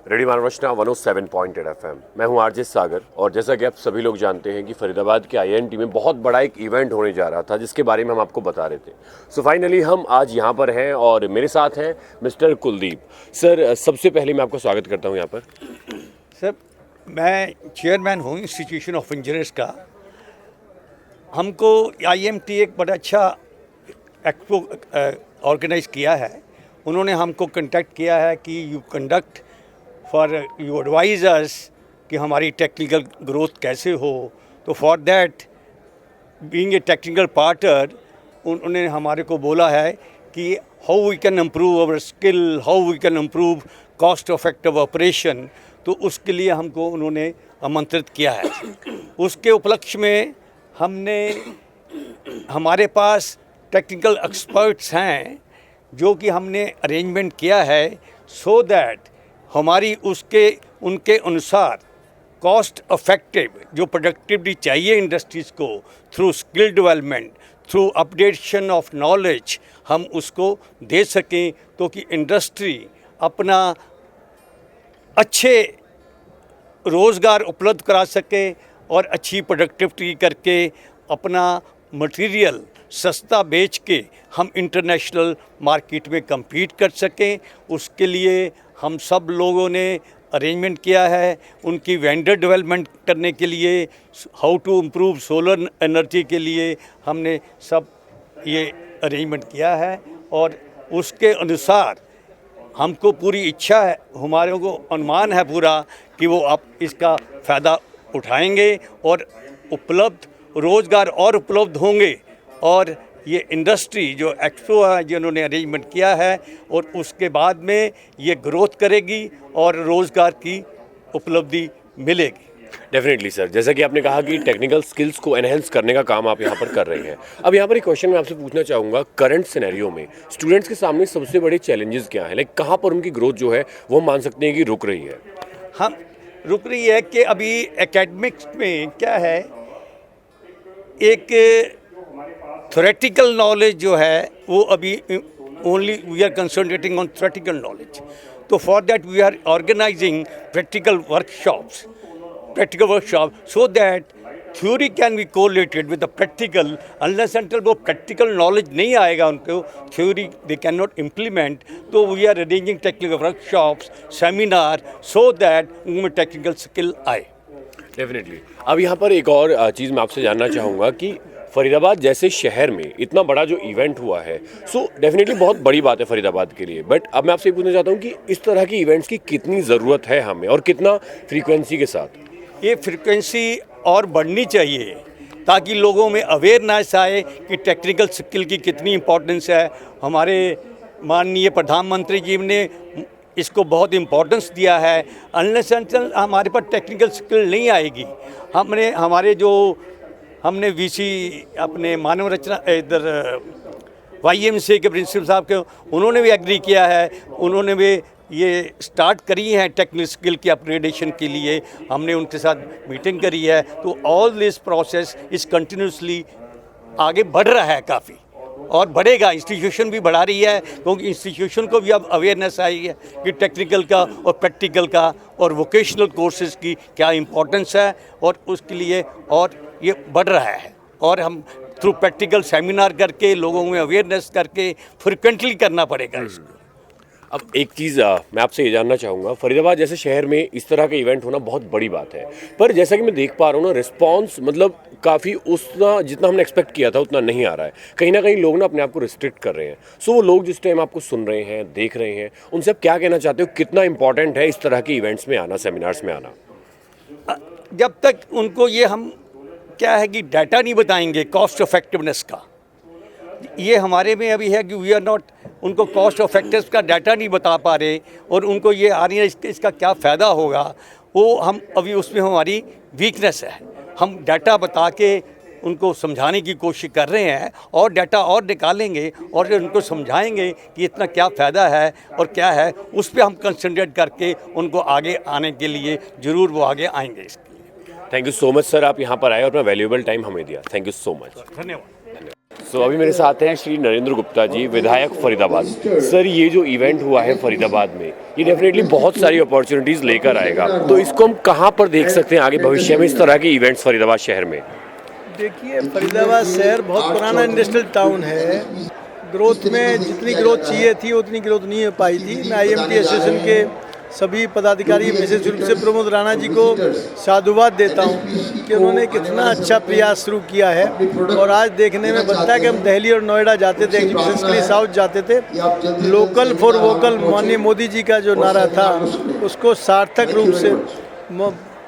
Radio Maharashtra 107.8 FM। मैं हूं RJ सागर और जैसा कि आप सभी लोग जानते हैं कि फरीदाबाद के INT में बहुत बड़ा एक इवेंट होने जा रहा था जिसके बारे में हम आपको बता रहे थे। सो फाइनली हम आज यहां पर हैं और मेरे साथ हैं मिस्टर कुलदीप सर। सबसे पहले मैं आपका स्वागत करता हूं यहां पर। सर, मैं चेयरमैन हूँ इंस्टीट्यूशन ऑफ इंजीनियर्स का। हमको IMT एक बड़ा अच्छा एक्सपो ऑर्गेनाइज किया है। उन्होंने हमको कंटेक्ट किया है कि you conduct for you advise us कि हमारी टेक्निकल ग्रोथ कैसे हो। तो for that being a technical partner उन्होंने हमारे को बोला है कि how we can improve our skill, how we can improve cost effective operation. तो उसके लिए हमको उन्होंने आमंत्रित किया है। उसके उपलक्ष्य में हमारे पास टेक्निकल एक्सपर्ट्स हैं जो कि हमने अरेंजमेंट किया है सो दैट हमारी उनके अनुसार कॉस्ट इफेक्टिव जो प्रोडक्टिविटी चाहिए इंडस्ट्रीज़ को through skill development, through updation of knowledge हम उसको दे सकें तो कि इंडस्ट्री अपना अच्छे रोज़गार उपलब्ध करा सके और अच्छी प्रोडक्टिविटी करके अपना मटेरियल सस्ता बेच के हम इंटरनेशनल मार्केट में compete कर सकें। उसके लिए हम सब लोगों ने अरेंजमेंट किया है। उनकी वेंडर डेवलपमेंट करने के लिए, how to improve solar energy के लिए हमने सब ये अरेंजमेंट किया है और उसके अनुसार हमको पूरी इच्छा है, हमारे को अनुमान है पूरा कि वो आप इसका फ़ायदा उठाएंगे और उपलब्ध रोज़गार और उपलब्ध होंगे। और ये इंडस्ट्री जो एक्सपो है जिन्होंने अरेंजमेंट किया है और उसके बाद में ये ग्रोथ करेगी और रोज़गार की उपलब्धि मिलेगी। डेफिनेटली सर, जैसा कि आपने कहा कि टेक्निकल स्किल्स को एनहेंस करने का काम आप यहाँ पर कर रहे हैं। अब यहाँ पर एक क्वेश्चन मैं आपसे पूछना चाहूँगा, करंट सिनेरियो में स्टूडेंट्स के सामने सबसे बड़े चैलेंजेस क्या हैं? लाइक कहाँ पर उनकी ग्रोथ जो है वो मान सकते हैं कि रुक रही है? हम रुक रही है कि अभी एकेडमिक्स में क्या है, एक थ्योरेटिकल नॉलेज जो है वो अभी only we are concentrating on theoretical knowledge. तो for that we are organising practical workshops so that theory can be correlated with the practical. Unless until वो practical knowledge नहीं आएगा उनको, theory they cannot implement. तो we are arranging technical workshops, seminar so that उनमें technical skill आए। Definitely. अब यहाँ पर एक और चीज़ मैं आपसे जानना चाहूँगा कि फरीदाबाद जैसे शहर में इतना बड़ा जो इवेंट हुआ है, सो डेफिनेटली बहुत बड़ी बात है फरीदाबाद के लिए। बट अब मैं आपसे पूछना चाहता हूँ कि इस तरह की इवेंट्स की कितनी ज़रूरत है हमें और कितना फ्रीक्वेंसी के साथ? ये फ्रीक्वेंसी और बढ़नी चाहिए ताकि लोगों में अवेयरनेस आए कि टेक्निकल स्किल की कितनी इम्पोर्टेंस है। हमारे माननीय प्रधानमंत्री जी ने इसको बहुत इम्पोर्टेंस दिया है। अनलेस अनटिल हमारे पास टेक्निकल स्किल नहीं आएगी, हमने VC अपने मानव रचना इधर YMCA के प्रिंसिपल साहब के उन्होंने भी एग्री किया है। उन्होंने भी ये स्टार्ट करी है टेक्निकल स्किल की अपग्रेडेशन के लिए। हमने उनके साथ मीटिंग करी है। तो all this process is continuously आगे बढ़ रहा है काफ़ी और बढ़ेगा। इंस्टीट्यूशन भी बढ़ा रही है क्योंकि इंस्टीट्यूशन को भी अब अवेयरनेस आई है कि टेक्निकल का और प्रैक्टिकल का और वोकेशनल कोर्सेज़ की क्या इम्पोर्टेंस है और उसके लिए और ये बढ़ रहा है। और हम थ्रू प्रैक्टिकल सेमिनार करके लोगों में अवेयरनेस करके फ्रिक्वेंटली करना पड़ेगा इसको। अब एक चीज़ मैं आपसे ये जानना चाहूँगा, फरीदाबाद जैसे शहर में इस तरह का इवेंट होना बहुत बड़ी बात है, पर जैसा कि मैं देख पा रहा हूँ ना, रिस्पांस मतलब काफ़ी उतना जितना हमने एक्सपेक्ट किया था उतना नहीं आ रहा है। कहीं ना कहीं लोग ना अपने आप को रिस्ट्रिक्ट कर रहे हैं। सो वो लोग जिस टाइम आपको सुन रहे हैं, देख रहे हैं, उनसे आप क्या कहना चाहते हो? कितना इंपॉर्टेंट है इस तरह के इवेंट्स में आना, सेमिनार्स में आना? जब तक उनको ये हम क्या है कि डाटा नहीं बताएंगे कॉस्ट इफेक्टिवनेस का, ये हमारे में अभी है कि वी आर नॉट, उनको कॉस्ट इफेक्टिव का डाटा नहीं बता पा रहे और उनको ये आ रही है इसका क्या फ़ायदा होगा, वो हम अभी उसमें हमारी वीकनेस है। हम डाटा बता के उनको समझाने की कोशिश कर रहे हैं और डाटा और निकालेंगे और उनको समझाएंगे कि इतना क्या फ़ायदा है और क्या है, उस पर हम कंसंट्रेट करके उनको आगे आने के लिए ज़रूर वो आगे आएंगे इसके लिए। Thank you so much sir, आप यहाँ पर आए और अपना वैल्यूएबल टाइम हमें दिया। Thank you so much. धन्यवाद। सो अभी मेरे साथ हैं श्री नरेंद्र गुप्ता जी, विधायक फरीदाबाद। सर, ये जो इवेंट हुआ है फरीदाबाद में, ये डेफिनेटली बहुत सारी अपॉर्चुनिटीज़ लेकर आएगा, तो इसको हम कहाँ पर देख सकते हैं आगे भविष्य में इस तरह के इवेंट्स फरीदाबाद शहर में? देखिए, फरीदाबाद शहर बहुत पुराना इंडस्ट्रियल टाउन है। ग्रोथ में जितनी ग्रोथ चाहिए थी उतनी ग्रोथ नहीं हो पाई थी। मैं IMT एसोसिएशन के सभी पदाधिकारी, विशेष रूप से प्रमोद राणा जी को साधुवाद देता हूँ कि उन्होंने कितना अच्छा प्रयास शुरू किया है। और आज देखने में बनता है कि हम दिल्ली और नोएडा जाते थे एग्जीबिशंस के लिए, साउथ जाते थे, लोकल फॉर वोकल माननीय मोदी जी का जो नारा था उसको सार्थक रूप से,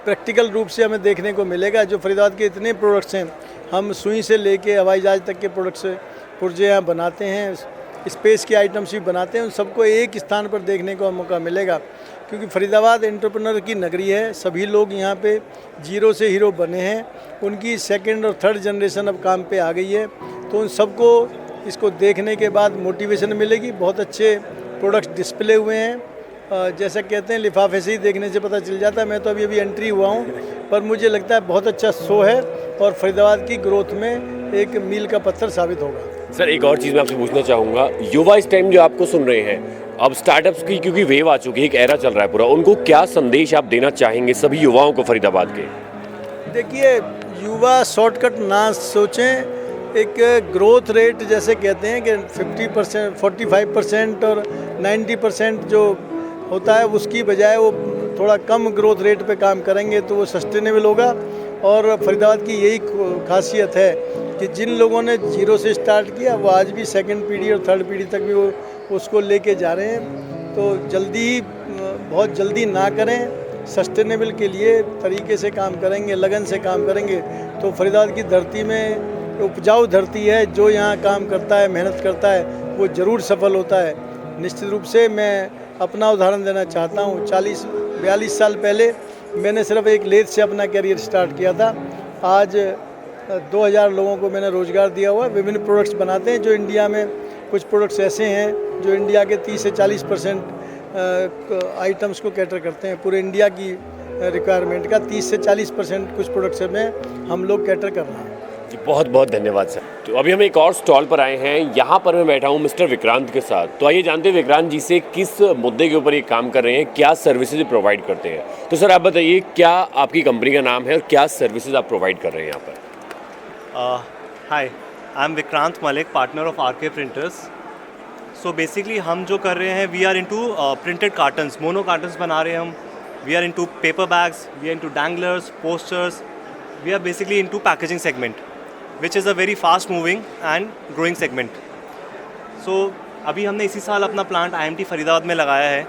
प्रैक्टिकल रूप से हमें देखने को मिलेगा। जो फरीदाबाद के इतने प्रोडक्ट्स हैं, हम सुई से लेके हवाई जहाज तक के प्रोडक्ट्स पुर्जे यहाँ बनाते हैं, स्पेस के आइटम्स भी बनाते हैं, उन सबको एक स्थान पर देखने का मौका मिलेगा। क्योंकि फरीदाबाद एंटरप्रेन्योर की नगरी है, सभी लोग यहाँ पे जीरो से हीरो बने हैं, उनकी सेकंड और थर्ड जनरेशन अब काम पे आ गई है, तो उन सबको इसको देखने के बाद मोटिवेशन मिलेगी। बहुत अच्छे प्रोडक्ट्स डिस्प्ले हुए हैं, जैसा कहते हैं लिफाफे से ही देखने से पता चल जाता है। मैं तो अभी एंट्री हुआ हूँ, पर मुझे लगता है बहुत अच्छा शो है और फरीदाबाद की ग्रोथ में एक मील का पत्थर साबित होगा। सर, एक और चीज़ मैं आपसे पूछना चाहूँगा, युवा इस टाइम जो आपको सुन रहे हैं, अब स्टार्टअप्स की क्योंकि वेव आ चुकी है, एक एरा चल रहा है पूरा, उनको क्या संदेश आप देना चाहेंगे सभी युवाओं को फरीदाबाद के? देखिए, युवा शॉर्टकट ना सोचें। एक ग्रोथ रेट जैसे कहते हैं कि 50%, 45% और 90% जो होता है, उसकी बजाय वो थोड़ा कम ग्रोथ रेट पे काम करेंगे तो वो सस्टेनेबल होगा। और फरीदाबाद की यही खासियत है कि जिन लोगों ने जीरो से स्टार्ट किया वो आज भी सेकंड पीढ़ी और थर्ड पीढ़ी तक भी वो उसको लेके जा रहे हैं। तो जल्दी, बहुत जल्दी ना करें, सस्टेनेबल के लिए तरीके से काम करेंगे, लगन से काम करेंगे तो फरीदाबाद की धरती में उपजाऊ धरती है, जो यहाँ काम करता है, मेहनत करता है, वो ज़रूर सफल होता है। निश्चित रूप से मैं अपना उदाहरण देना चाहता हूँ। 40-42 साल पहले मैंने सिर्फ एक लेथ से अपना करियर स्टार्ट किया था। आज 2000 लोगों को मैंने रोज़गार दिया हुआ है। विभिन्न प्रोडक्ट्स बनाते हैं जो इंडिया में, कुछ प्रोडक्ट्स ऐसे हैं जो इंडिया के 30 से 40% आइटम्स को कैटर करते हैं। पूरे इंडिया की रिक्वायरमेंट का 30 से 40% कुछ प्रोडक्ट्स में हम लोग कैटर कर रहे हैं। जी, बहुत बहुत धन्यवाद सर। तो अभी हम एक और स्टॉल पर आए हैं, यहाँ पर मैं बैठा हूँ मिस्टर विक्रांत के साथ। तो आइए जानते हैं विक्रांत जी से किस मुद्दे के ऊपर ये काम कर रहे हैं, क्या सर्विसेज प्रोवाइड करते हैं। तो सर आप बताइए, क्या आपकी कंपनी का नाम है और क्या सर्विसेज आप प्रोवाइड कर रहे हैं यहाँ पर? Hi, I am Vikrant Malik, partner of RK printers. So basically हम जो कर रहे हैं, we are into printed cartons, mono cartons बना रहे हैं हम। We are into paper bags, we are into danglers, posters, we are basically into packaging segment, which is a very fast moving and growing segment. So अभी हमने इसी साल अपना plant IMT Faridabad में लगाया है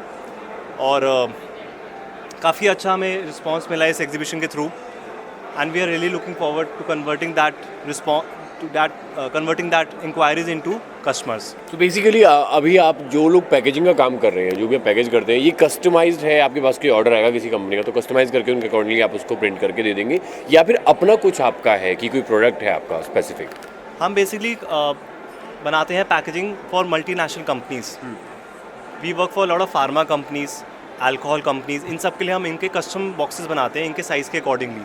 और काफ़ी अच्छा हमें रिस्पांस मिला है इस एग्जीबिशन के थ्रू, and we are really looking forward to converting that inquiries into customers. तो बेसिकली अभी आप जो लोग पैकेजिंग का काम कर रहे हैं, जो भी आप पैकेज करते हैं, ये कस्टमाइज्ड है? आपके पास कोई ऑर्डर आएगा किसी कंपनी का तो कस्टमाइज करके उनके अकॉर्डिंगली आप उसको प्रिंट करके दे देंगे, या फिर अपना कुछ आपका है कि कोई प्रोडक्ट है आपका स्पेसिफिक? हम बेसिकली बनाते हैं packaging for multinational companies. We work for lot of pharma companies, alcohol companies, इन सब के लिए हम इनके कस्टम बॉक्सेस बनाते हैं, इनके साइज़ के अकॉर्डिंगली।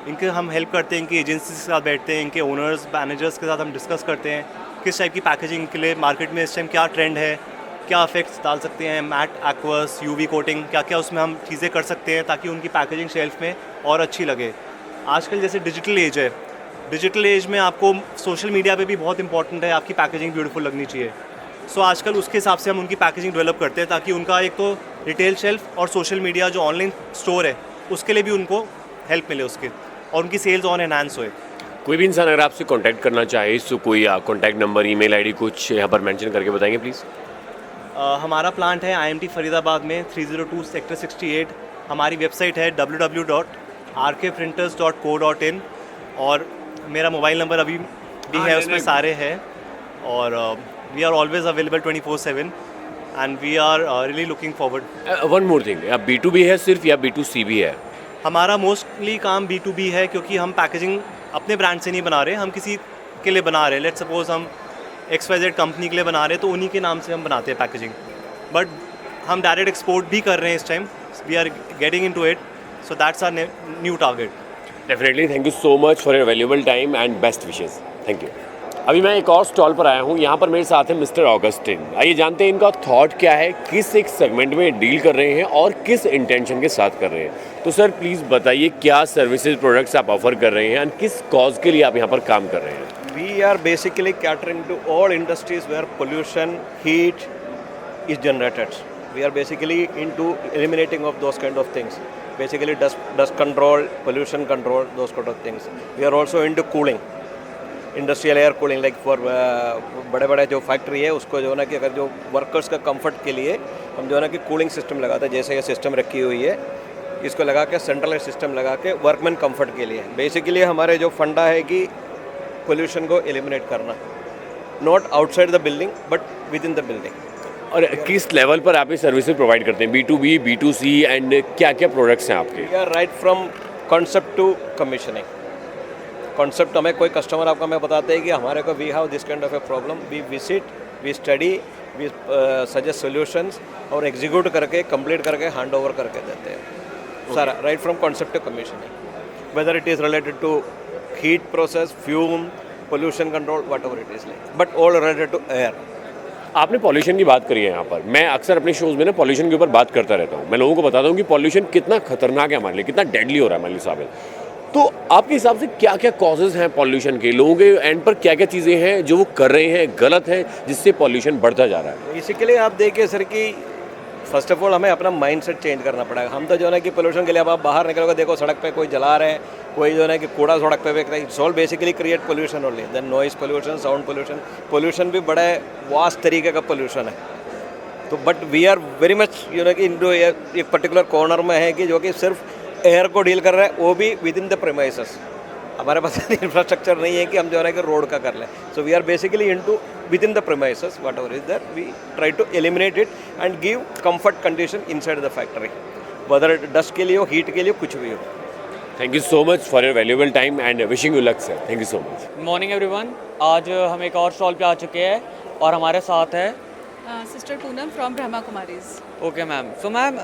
इनके हम हेल्प करते हैं, इनकी एजेंसी के साथ बैठते हैं, इनके ओनर्स, मैनेजर्स के साथ हम डिस्कस करते हैं किस टाइप की पैकेजिंग के लिए मार्केट में इस टाइम क्या ट्रेंड है, क्या इफेक्ट्स डाल सकते हैं, मैट, एक्वस, यूवी कोटिंग, क्या क्या उसमें हम चीज़ें कर सकते हैं ताकि उनकी पैकेजिंग शेल्फ में और अच्छी लगे। आजकल जैसे डिजिटल एज है, डिजिटल एज में आपको सोशल मीडिया पे भी बहुत इंपॉर्टेंट है आपकी पैकेजिंग ब्यूटीफुल लगनी चाहिए। सो आजकल उसके हिसाब से हम उनकी पैकेजिंग डेवलप करते हैं ताकि उनका एक तो रिटेल शेल्फ और सोशल मीडिया जो ऑनलाइन स्टोर है उसके लिए भी उनको हेल्प मिले उसके, और उनकी सेल्स और एनहांस होए। कोई भी इंसान अगर आपसे कांटेक्ट करना चाहे तो कोई कॉन्टैक्ट नंबर, ईमेल आईडी कुछ यहाँ पर मेंशन करके बताएंगे प्लीज़? हमारा प्लांट है IMT फरीदाबाद में 302 सेक्टर 68। हमारी वेबसाइट है www.rkprinters.co.in और मेरा मोबाइल नंबर अभी भी है, उसमें सारे हैं, और we are always available 24/7 and we are really looking forward. One more thing, B2B है सिर्फ या B2C भी है? हमारा मोस्टली काम B2B है क्योंकि हम पैकेजिंग अपने ब्रांड से नहीं बना रहे, हम किसी के लिए बना रहे हैं। लेट्स सपोज हम XYZ कंपनी के लिए बना रहे हैं तो उन्हीं के नाम से हम बनाते हैं पैकेजिंग, बट हम डायरेक्ट एक्सपोर्ट भी कर रहे हैं इस time. We are getting into it, so that's our new target. Definitely, thank you so much for your valuable time and best wishes. Thank you. अभी मैं एक और स्टॉल पर आया हूँ, यहाँ पर मेरे साथ है मिस्टर ऑगस्टिन। आइए जानते हैं इनका थॉट क्या है, किस एक सेगमेंट में डील कर रहे हैं और किस इंटेंशन के साथ कर रहे हैं। तो सर प्लीज़ बताइए क्या सर्विसेज प्रोडक्ट्स आप ऑफर कर रहे हैं एंड किस कॉज के लिए आप यहाँ पर काम कर रहे हैं। We are basically catering to all industries where pollution, heat is generated. We are basically into eliminating of those kind of things. Basically dust control, pollution control, those kind of things. We are also into cooling, industrial air cooling, like for बड़े-बड़े जो factory है उसको जो है ना कि अगर जो वर्कर्स का कंफर्ट के लिए हम जो है ना कि कूलिंग सिस्टम लगाते हैं, जैसे ये सिस्टम रखी हुई है इसको लगा के सेंट्रलाइज सिस्टम लगा के वर्कमैन कंफर्ट के लिए। बेसिकली हमारे जो फंडा है कि पोल्यूशन को एलिमिनेट करना, not outside the building but with in the building. और किस लेवल पर आप ये सर्विसेज प्रोवाइड करते हैं, B2B, B2C एंड क्या क्या प्रोडक्ट्स हैं आपके। We are right from concept to commissioning. Concept हमें कोई कस्टमर आपका हमें बताते हैं कि हमारे को we have this kind of a problem, we visit, we study, we suggest solutions और एग्जीक्यूट करके कंप्लीट करके हैंड ओवर करके देते हैं सारा, right from concept to commissioning, whether it is related to heat process, fume, pollution control, whatever it is like, but all related to air. आपने pollution की बात करी है यहाँ पर। मैं अक्सर अपने शोज़ में ना पॉल्यूशन के ऊपर बात करता रहता हूँ। मैं लोगों को बताता हूँ कि पॉल्यूशन कितना खतरनाक है हमारे लिए, कितना डेडली हो रहा है हमारे लिए साबित। तो आपके हिसाब से क्या क्या कॉजेज़ हैं पॉल्यूशन के, लोगों के एंड पर क्या क्या चीज़ें हैं जो वो कर रहे हैं गलत है जिससे पॉल्यूशन बढ़ता जा रहा है। बेसिकली आप देखिए सर कि फर्स्ट ऑफ ऑल हमें अपना माइंडसेट चेंज करना पड़ेगा। हम तो जो है ना कि पोल्यूशन के लिए अब आप बाहर निकलोगे, देखो सड़क पे कोई जला रहे हैं, कोई जो है ना कि कूड़ा सड़क पे फेंक रहा है, it's all basically create pollution only. Then noise pollution, sound pollution, pollution भी बड़ा वास्ट तरीके का पोल्यूशन है। तो but we are very much you know कि इंडो एक पर्टिकुलर कॉर्नर में है कि जो कि सिर्फ एयर को डील कर रहा है, वो भी विद इन द प्रेमाइसेस। हमारे पास इंफ्रास्ट्रक्चर नहीं है कि हम जो है ना कि रोड का कर लें। So we are basically into within the premises whatever is there, we try to eliminate it and give comfort condition inside the factory, whether dust के लिए हो, हीट के लिए, कुछ भी हो। Thank you so much for your valuable time and wishing you luck sir. Thank you so much. Morning everyone. आज हम एक और स्टॉल पे आ चुके हैं और हमारे साथ है sister Poonam from Brahma Kumaris. Okay ma'am. So ma'am,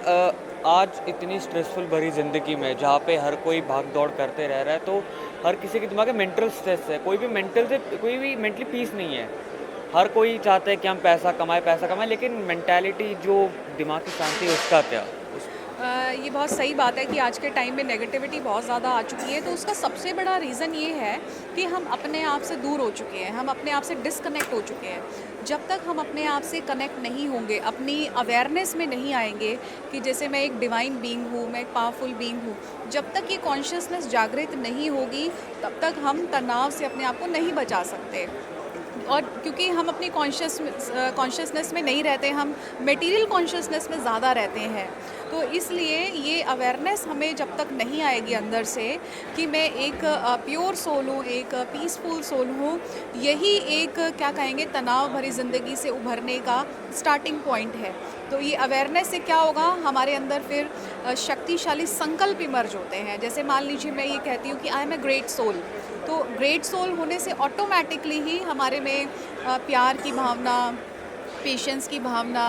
आज इतनी स्ट्रेसफुल भरी ज़िंदगी में जहाँ पे हर कोई भाग दौड़ करते रह रहा है, तो हर किसी के दिमाग में मेंटल स्ट्रेस है, कोई भी मेंटली पीस नहीं है। हर कोई चाहता है कि हम पैसा कमाएं, लेकिन मेंटालिटी जो दिमाग की शांति है उसका क्या? ये बहुत सही बात है कि आज के टाइम में नेगेटिविटी बहुत ज़्यादा आ चुकी है। तो उसका सबसे बड़ा रीज़न ये है कि हम अपने आप से दूर हो चुके हैं, हम अपने आप से डिस्कनेक्ट हो चुके हैं। जब तक हम अपने आप से कनेक्ट नहीं होंगे, अपनी अवेयरनेस में नहीं आएंगे कि जैसे मैं एक डिवाइन बीइंग हूँ, मैं एक पावरफुल बीइंग हूँ, जब तक ये कॉन्शियसनेस जागृत नहीं होगी तब तक हम तनाव से अपने आप को नहीं बचा सकते। और क्योंकि हम अपनी कॉन्शियसनेस में नहीं रहते, हम मटेरियल कॉन्शियसनेस में ज़्यादा रहते हैं। तो इसलिए ये अवेयरनेस हमें जब तक नहीं आएगी अंदर से कि मैं एक प्योर सोल हूँ, एक पीसफुल सोल हूँ, यही एक क्या कहेंगे तनाव भरी ज़िंदगी से उभरने का स्टार्टिंग पॉइंट है। तो ये अवेयरनेस से क्या होगा, हमारे अंदर फिर शक्तिशाली संकल्प इमर्ज होते हैं। जैसे मान लीजिए मैं ये कहती हूँ कि I am a great soul, तो ग्रेट सोल होने से ऑटोमेटिकली ही हमारे में प्यार की भावना, पेशेंस की भावना,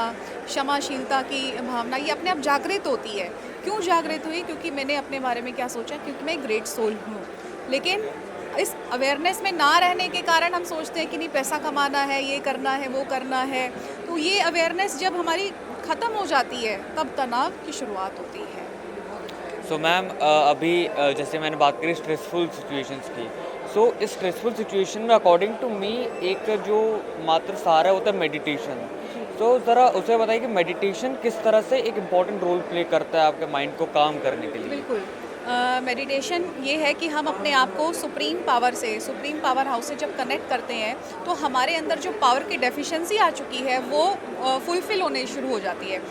क्षमाशीलता की भावना ये अपने आप जागृत होती है। क्यों जागृत हुई? क्योंकि मैंने अपने बारे में क्या सोचा, क्योंकि मैं ग्रेट सोल हूँ। लेकिन इस अवेयरनेस में ना रहने के कारण हम सोचते हैं कि नहीं पैसा कमाना है, ये करना है, वो करना है। तो ये अवेयरनेस जब हमारी ख़त्म हो जाती है तब तनाव की शुरुआत होती है। सो मैम, अभी जैसे मैंने बात करी स्ट्रेसफुल सिचुएशंस की, सो इस स्ट्रेसफुल सिचुएशन में अकॉर्डिंग टू मी एक जो मात्र सहारा होता है मेडिटेशन। तो ज़रा उसे बताइए कि मेडिटेशन किस तरह से एक इम्पॉर्टेंट रोल प्ले करता है आपके माइंड को काम करने के लिए। बिल्कुल, मेडिटेशन ये है कि हम अपने आप को सुप्रीम पावर हाउस से जब कनेक्ट करते हैं तो हमारे अंदर जो पावर की डेफिशिएंसी आ चुकी है वो फुलफ़िल होने शुरू हो जाती है।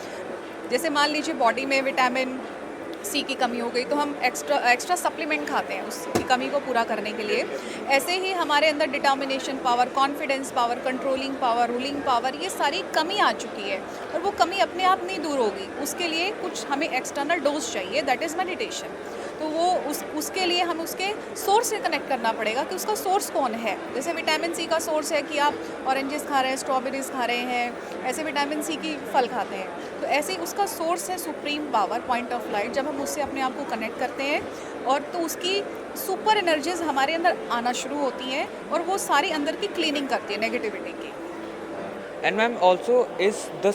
जैसे मान लीजिए बॉडी में विटामिन सी की कमी हो गई तो हम एक्स्ट्रा सप्लीमेंट खाते हैं उसकी कमी को पूरा करने के लिए। ऐसे ही हमारे अंदर determination power, confidence power, controlling power, ruling power, ये सारी कमी आ चुकी है और वो कमी अपने आप नहीं दूर होगी, उसके लिए कुछ हमें एक्सटर्नल डोज चाहिए, दैट इज़ मेडिटेशन। तो वो उसके लिए हम उसके सोर्स से कनेक्ट करना पड़ेगा कि उसका सोर्स कौन है। जैसे विटामिन सी का सोर्स है कि आप ऑरेंजेस खा रहे हैं, स्ट्रॉबेरीज खा रहे हैं, ऐसे विटामिन सी की फल खाते हैं, तो ऐसे ही उसका सोर्स है supreme power, point of light. जब हम उससे अपने आप को कनेक्ट करते हैं और तो उसकी सुपर एनर्जीज हमारे अंदर आना शुरू होती हैं और वो सारी अंदर की क्लीनिंग करती है नेगेटिविटी की। And ma'am, also is the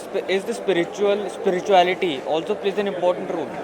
spirituality also plays an important role?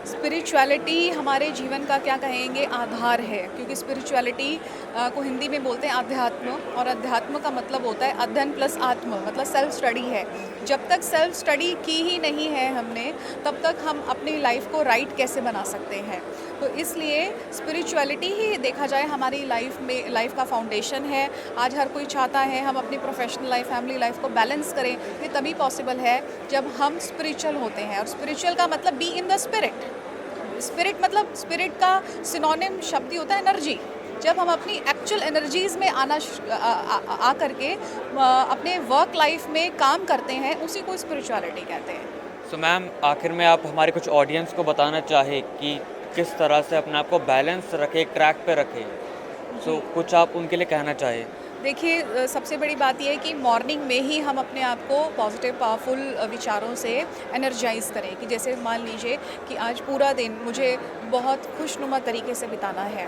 Spirituality हमारे जीवन का क्या कहेंगे आधार है, क्योंकि स्पिरिचुअलिटी को हिंदी में बोलते हैं अध्यात्म, और अध्यात्म का मतलब होता है अध्ययन प्लस आत्म, मतलब सेल्फ स्टडी है। जब तक सेल्फ स्टडी की ही नहीं है हमने, तब तक हम अपनी लाइफ को राइट कैसे बना सकते हैं। तो इसलिए स्पिरिचुअलिटी ही देखा जाए हमारी लाइफ का फाउंडेशन है। आज हर कोई चाहता है हम अपनी प्रोफेशनल लाइफ, फैमिली लाइफ को बैलेंस करें। ये तभी पॉसिबल है जब हम स्पिरिचुअल होते हैं, और स्पिरिचुअल का मतलब be in the spirit. Spirit मतलब स्पिरिट का सिनोनिम शब्द ही होता है एनर्जी। जब हम अपनी एक्चुअल एनर्जीज़ में आ करके अपने वर्क लाइफ में काम करते हैं, उसी को स्पिरिचुअलिटी कहते हैं। सो मैम, आखिर में आप हमारे कुछ ऑडियंस को बताना चाहे कि किस तरह से अपने आप को बैलेंस रखे, ट्रैक पे रखे, सो कुछ आप उनके लिए कहना चाहे। देखिए, सबसे बड़ी बात यह है कि मॉर्निंग में ही हम अपने आप को पॉजिटिव पावरफुल विचारों से एनर्जाइज करें। कि जैसे मान लीजिए कि आज पूरा दिन मुझे बहुत खुशनुमा तरीके से बिताना है,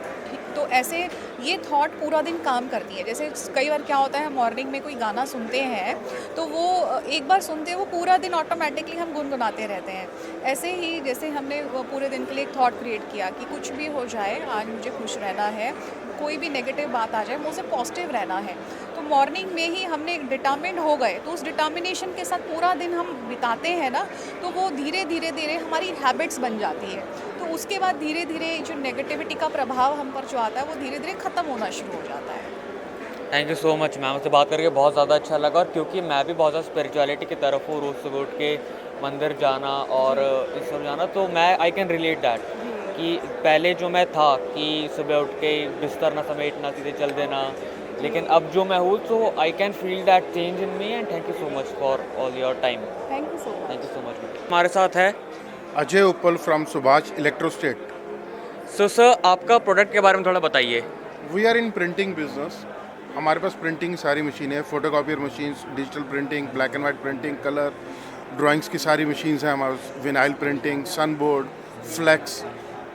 तो ऐसे ये थॉट पूरा दिन काम करती है। जैसे कई बार क्या होता है, मॉर्निंग में कोई गाना सुनते हैं तो वो एक बार सुनते हैं, वो पूरा दिन ऑटोमेटिकली हम गुनगुनाते रहते हैं। ऐसे ही जैसे हमने वो पूरे दिन के लिए एक थॉट क्रिएट किया कि कुछ भी हो जाए आज मुझे खुश रहना है, कोई भी नेगेटिव बात आ जाए मुझे पॉजिटिव रहना है, तो मॉर्निंग में ही हमने डिटर्मिन्ड हो गए, तो उस डिटर्मिनेशन के साथ पूरा दिन हम बिताते हैं ना, तो वो धीरे धीरे हमारी हैबिट्स बन जाती है। तो उसके बाद धीरे धीरे जो नेगेटिविटी का प्रभाव हम पर जो आता है वो धीरे धीरे ख़त्म होना शुरू हो जाता है। Thank you so much ma'am, उससे बात करके बहुत ज़्यादा अच्छा लगा। और क्योंकि मैं भी बहुत ज़्यादा स्पिरिचुअलिटी की तरफ हूँ, रोज़ सुबह उठ के मंदिर जाना और इस सब जाना, तो मैं आई कैन रिलेट दैट कि पहले जो मैं था कि सुबह उठ के बिस्तर ना समेटना, सीधे चल देना, लेकिन अब जो मैं हूँ तो I can feel that change in me. And thank you so much for all your time. Thank you so much. हमारे साथ है Ajay Uppal from Subhash Electrostat. So sir, आपका प्रोडक्ट के बारे में थोड़ा बताइए। We are in printing business. हमारे पास प्रिंटिंग सारी मशीनें हैं, photocopier machines, digital printing, black and white printing, colour drawings की सारी मशीन्स हैं हमारे पास, विनाइल प्रिंटिंग, सन बोर्ड, फ्लेक्स।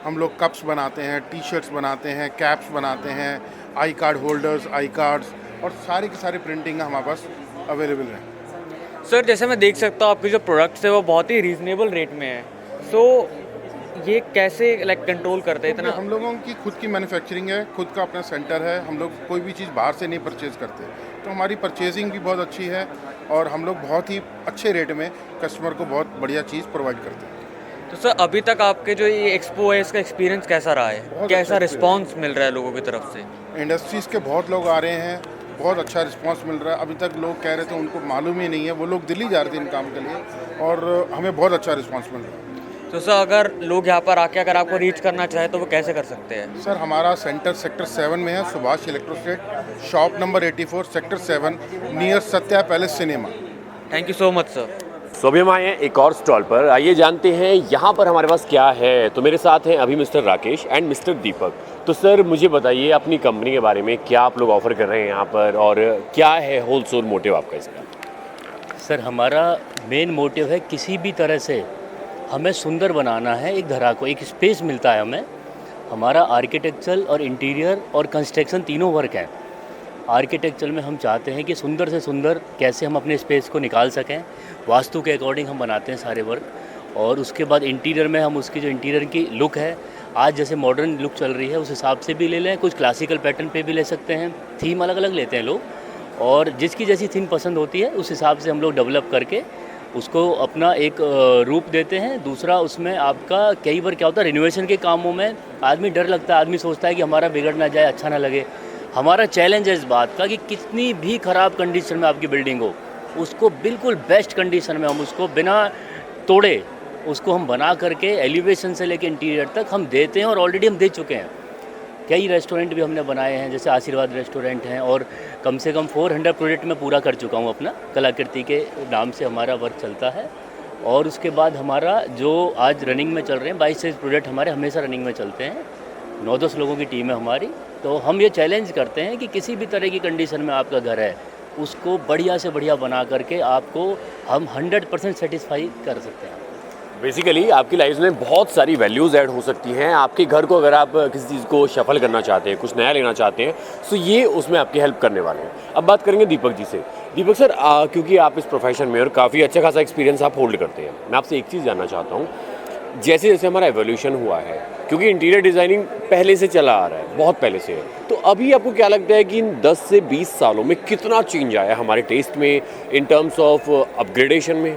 हम लोग कप्स बनाते हैं, टी शर्ट्स बनाते हैं, कैप्स बनाते हैं, I card holders, I cards, और सारी की सारी प्रिंटिंग हमारे पास अवेलेबल है। सर, जैसे मैं देख सकता हूँ आपके जो प्रोडक्ट्स है वो बहुत ही रीजनेबल रेट में है, सो ये कैसे कंट्रोल करते हैं इतना? हम लोगों की खुद की मैन्युफैक्चरिंग है, खुद का अपना सेंटर है। हम लोग कोई भी चीज़ बाहर से नहीं परचेज़ करते, तो हमारी परचेजिंग भी बहुत अच्छी है और हम लोग बहुत ही अच्छे रेट में कस्टमर को बहुत बढ़िया चीज़ प्रोवाइड करते हैं। तो सर, अभी तक आपके जो ये एक्सपो है इसका एक्सपीरियंस कैसा रहा है? कैसा रिस्पांस मिल रहा है लोगों की तरफ से? इंडस्ट्रीज़ के बहुत लोग आ रहे हैं, बहुत अच्छा रिस्पांस मिल रहा है। अभी तक लोग कह रहे थे उनको मालूम ही नहीं है, वो लोग दिल्ली जा रहे थे इन काम के लिए, और हमें बहुत अच्छा रिस्पांस मिल रहा है। तो सर, अगर लोग यहाँ पर आके अगर आपको रीच करना चाहे तो वो कैसे कर सकते हैं? सर, हमारा सेंटर सेक्टर 7 में है, Subhash electrostat, shop number 84, sector 7, near Satya palace cinema. Thank you so much sir. So अभी हम आए हैं एक और स्टॉल पर, आइए जानते हैं यहाँ पर हमारे पास क्या है। तो मेरे साथ हैं अभी मिस्टर राकेश एंड मिस्टर दीपक। तो सर, मुझे बताइए अपनी कंपनी के बारे में, क्या आप लोग ऑफर कर रहे हैं यहाँ पर, और क्या है होलसेल मोटिव आपका इसका? सर, हमारा मेन मोटिव है किसी भी तरह से हमें सुंदर बनाना है, एक धरा को एक स्पेस मिलता है हमें। हमारा आर्किटेक्चरल और इंटीरियर और कंस्ट्रक्शन तीनों वर्क हैं। आर्किटेक्चर में हम चाहते हैं कि सुंदर से सुंदर कैसे हम अपने स्पेस को निकाल सकें, वास्तु के अकॉर्डिंग हम बनाते हैं सारे वर्क। और उसके बाद इंटीरियर में हम उसकी जो इंटीरियर की लुक है, आज जैसे मॉडर्न लुक चल रही है उस हिसाब से भी ले लें, कुछ क्लासिकल पैटर्न पे भी ले सकते हैं, थीम अलग अलग लेते हैं लोग, और जिसकी जैसी थीम पसंद होती है उस हिसाब से हम लोग डेवलप करके उसको अपना एक रूप देते हैं। दूसरा, उसमें आपका कई बार क्या होता है, रिनोवेशन के कामों में आदमी डर लगता है, आदमी सोचता है कि हमारा बिगड़ ना जाए, अच्छा ना लगे। हमारा चैलेंज है इस बात का कि कितनी भी ख़राब कंडीशन में आपकी बिल्डिंग हो, उसको बिल्कुल बेस्ट कंडीशन में हम उसको बिना तोड़े उसको हम बना करके एलिवेशन से लेके इंटीरियर तक हम देते हैं, और ऑलरेडी हम दे चुके हैं। कई रेस्टोरेंट भी हमने बनाए हैं, जैसे आशीर्वाद रेस्टोरेंट हैं, और कम से कम 400 प्रोजेक्ट में पूरा कर चुका हूँ अपना। कलाकृति के नाम से हमारा वर्क चलता है, और उसके बाद हमारा जो आज रनिंग में चल रहे हैं 22-23 प्रोजेक्ट हमारे हमेशा रनिंग में चलते हैं। 9-10 लोगों की टीम है हमारी। तो हम ये चैलेंज करते हैं कि किसी भी तरह की कंडीशन में आपका घर है, उसको बढ़िया से बढ़िया बना करके आपको हम 100% सेटिस्फाई कर सकते हैं। बेसिकली आपकी लाइफ में बहुत सारी वैल्यूज़ ऐड हो सकती हैं। आपके घर को अगर आप किसी चीज़ को शफल करना चाहते हैं, कुछ नया लेना चाहते हैं, तो ये उसमें आपकी हेल्प करने वाले हैं। अब बात करेंगे दीपक जी से। दीपक सर, क्योंकि आप इस प्रोफेशन में और काफ़ी अच्छा खासा एक्सपीरियंस आप होल्ड करते हैं, मैं आपसे एक चीज़ जानना चाहता हूँ, जैसे जैसे हमारा एवोल्यूशन हुआ है, क्योंकि इंटीरियर डिज़ाइनिंग पहले से चला आ रहा है, बहुत पहले से है, तो अभी आपको क्या लगता है कि इन 10 से 20 सालों में कितना चेंज आया हमारे टेस्ट में, इन टर्म्स ऑफ अपग्रेडेशन में?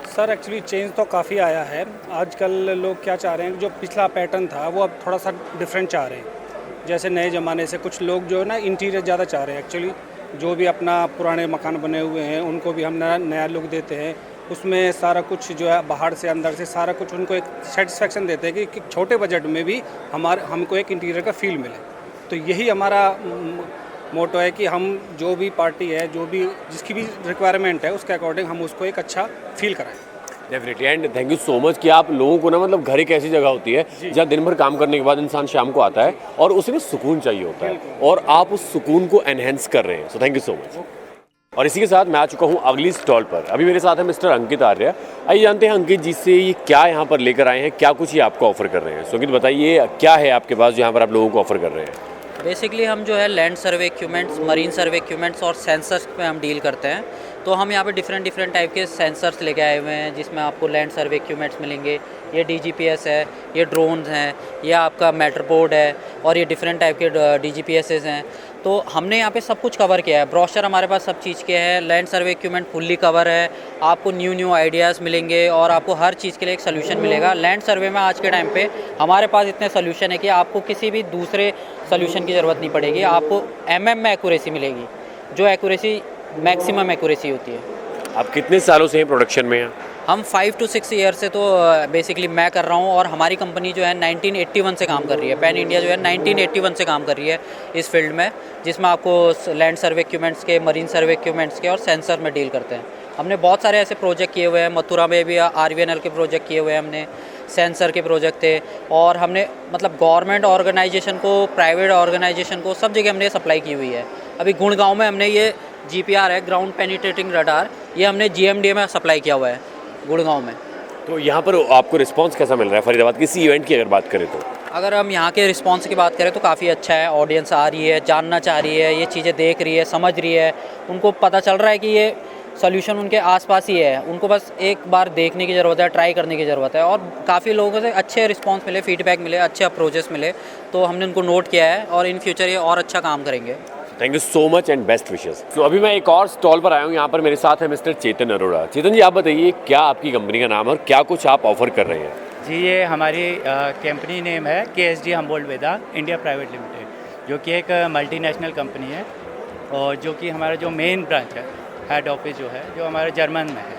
सर एक्चुअली चेंज तो काफ़ी आया है। आजकल लोग क्या चाह रहे हैं, जो पिछला पैटर्न था वो अब थोड़ा सा डिफरेंट चाह रहे हैं। जैसे नए ज़माने से कुछ लोग जो है ना इंटीरियर ज़्यादा चाह रहे हैं। एक्चुअली जो भी अपना पुराने मकान बने हुए हैं उनको भी हम नया लुक देते हैं। उसमें सारा कुछ जो है बाहर से अंदर से सारा कुछ उनको एक सेटिस्फेक्शन देते हैं कि छोटे बजट में भी हमको एक इंटीरियर का फील मिले। तो यही हमारा मोटो है कि हम जो भी पार्टी है, जो भी जिसकी भी रिक्वायरमेंट है, उसके अकॉर्डिंग हम उसको एक अच्छा फील कराएं। Definitely, and thank you so much कि आप लोगों को ना, मतलब घर एक ऐसी जगह होती है जहाँ दिन भर काम करने के बाद इंसान शाम को आता है और उसे ना सुकून चाहिए होता है, और आप उस सुकून को एनहेंस कर रहे हैं। So thank you so much. और इसी के साथ मैं आ चुका हूँ अगली स्टॉल पर। अभी मेरे साथ है मिस्टर अंकित आर्य। आइए जानते हैं अंकित जी से ये क्या यहाँ पर लेकर आए हैं, क्या कुछ ये आपको ऑफर कर रहे हैं। सो अंकित बताइए, क्या है आपके पास जो यहाँ पर आप लोगों को ऑफर कर रहे हैं? बेसिकली हम जो है लैंड सर्वे इक्विपमेंट्स, मरीन सर्वे इक्विपमेंट्स और सेंसर्स पे हम डील करते हैं। तो हम यहाँ पे डिफरेंट टाइप के सेंसर्स लेके आए हुए हैं, जिसमें आपको लैंड सर्वे इक्विपमेंट्स मिलेंगे। ये DGPS है, ये ड्रोन्स हैं, ये आपका मैटरबोर्ड है, और ये डिफरेंट टाइप के DGPSs हैं। तो हमने यहाँ पे सब कुछ कवर किया है। ब्रोशर हमारे पास सब चीज़ के है। Land survey equipment fully cover है। आपको न्यू आइडियाज़ मिलेंगे और आपको हर चीज़ के लिए एक सोल्यूशन मिलेगा। लैंड सर्वे में आज के टाइम पे हमारे पास इतने सोल्यूशन है कि आपको किसी भी दूसरे सोल्यूशन की ज़रूरत नहीं पड़ेगी। आपको में एक्यूरेसी मिलेगी, जो एक्यूरेसी मैक्सिमम एक्यूरेसी होती है। आप कितने सालों से हैं प्रोडक्शन में हैं? हम 5 to 6 ईयर से तो बेसिकली मैं कर रहा हूँ, और हमारी कंपनी जो है 1981 से काम कर रही है। पैन इंडिया जो है 1981 से काम कर रही है इस फील्ड में, जिसमें आपको लैंड सर्वे इक्विपमेंट्स के, मरीन सर्वे इक्विपमेंट्स के और सेंसर में डील करते हैं। हमने बहुत सारे ऐसे प्रोजेक्ट किए हुए हैं। मथुरा में भी RVNL के प्रोजेक्ट किए हुए हैं हमने, सेंसर के प्रोजेक्ट थे, और हमने मतलब गवर्नमेंट ऑर्गेनाइजेशन को, प्राइवेट ऑर्गेनाइजेशन को, सब जगह हमने सप्लाई की हुई है। अभी गुड़गांव में हमने ये GPR है, ग्राउंड पेनिट्रेटिंग रडार, ये हमने GMDA में सप्लाई किया हुआ है गुड़गांव में। तो यहाँ पर आपको रिस्पांस कैसा मिल रहा है फरीदाबाद किसी इवेंट की अगर बात करें तो? अगर हम यहाँ के रिस्पांस की बात करें तो काफ़ी अच्छा है। ऑडियंस आ रही है, जानना चाह रही है, ये चीज़ें देख रही है, समझ रही है। उनको पता चल रहा है कि ये सोल्यूशन उनके आसपास ही है। उनको बस एक बार देखने की ज़रूरत है, ट्राई करने की ज़रूरत है। और काफ़ी लोगों से अच्छे रिस्पांस मिले, फीडबैक मिले, अच्छे अप्रोचेस मिले, तो हमने उनको नोट किया है और इन फ्यूचर ये और अच्छा काम करेंगे। Thank you so much and best wishes. तो अभी मैं एक और स्टॉल पर आया हूँ। यहाँ पर मेरे साथ है मिस्टर चेतन अरोड़ा। चेतन जी, आप बताइए क्या आपकी कंपनी का नाम है और क्या कुछ आप ऑफर कर रहे हैं? जी, ये हमारी कंपनी नेम है KSG हम्बोल्ट वेदांत इंडिया प्राइवेट लिमिटेड, जो कि एक मल्टीनेशनल कंपनी है, और जो कि हमारा जो मेन ब्रांच है, हेड ऑफिस जो है, जो हमारे जर्मन में है।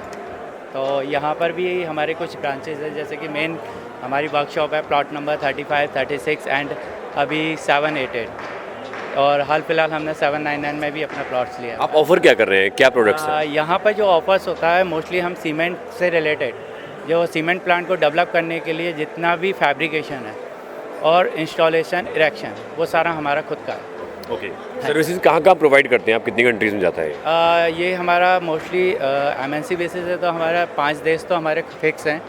तो यहाँ पर भी हमारे कुछ ब्रांचेज है, जैसे कि मेन हमारी वर्कशॉप है प्लॉट नंबर 35, 36 एंड अभी 788, और हाल फिलहाल हमने 799 में भी अपना प्लॉट्स लिया। आप ऑफर क्या कर रहे हैं, क्या प्रोडक्ट्स हैं? यहाँ पर जो ऑफर्स होता है मोस्टली हम सीमेंट से रिलेटेड, जो सीमेंट प्लांट को डेवलप करने के लिए जितना भी फैब्रिकेशन है और इंस्टॉलेशन, इरेक्शन, वो सारा हमारा खुद का है। ओके, सर्विसेज कहाँ प्रोवाइड करते हैं आप, कितनी कंट्रीज में जाता है? ये हमारा मोस्टली MNC बेसिस है, तो हमारा 5 देश तो हमारे फिक्स हैं,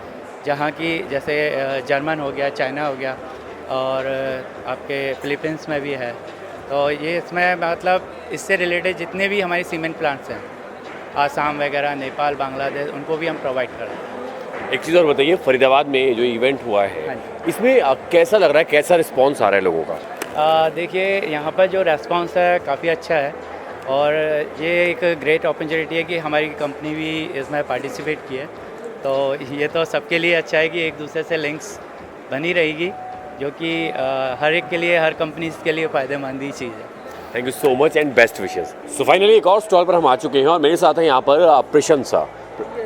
जहाँ की जैसे जर्मन हो गया, चाइना हो गया, और आपके फिलीपींस में भी है। तो ये इसमें मतलब इससे रिलेटेड जितने भी हमारी सीमेंट प्लांट्स हैं, आसाम वगैरह, नेपाल, बांग्लादेश, उनको भी हम प्रोवाइड कर रहे हैं। एक चीज़ और बताइए, फरीदाबाद में जो इवेंट हुआ है, इसमें कैसा लग रहा है, कैसा रिस्पांस आ रहा है लोगों का? देखिए, यहाँ पर जो रेस्पॉन्स है काफ़ी अच्छा है, और ये एक ग्रेट अपॉर्चुनिटी है कि हमारी कंपनी भी इसमें पार्टिसिपेट की है। तो ये तो सबके लिए अच्छा है कि एक दूसरे से लिंक्स बनी रहेगी, जो कि हर एक के लिए, हर कंपनीज के लिए फ़ायदेमंद ही चीज़ है। Thank you so much and best wishes. So finally एक और स्टॉल पर हम आ चुके हैं, और मेरे साथ है यहाँ पर प्रशंसा।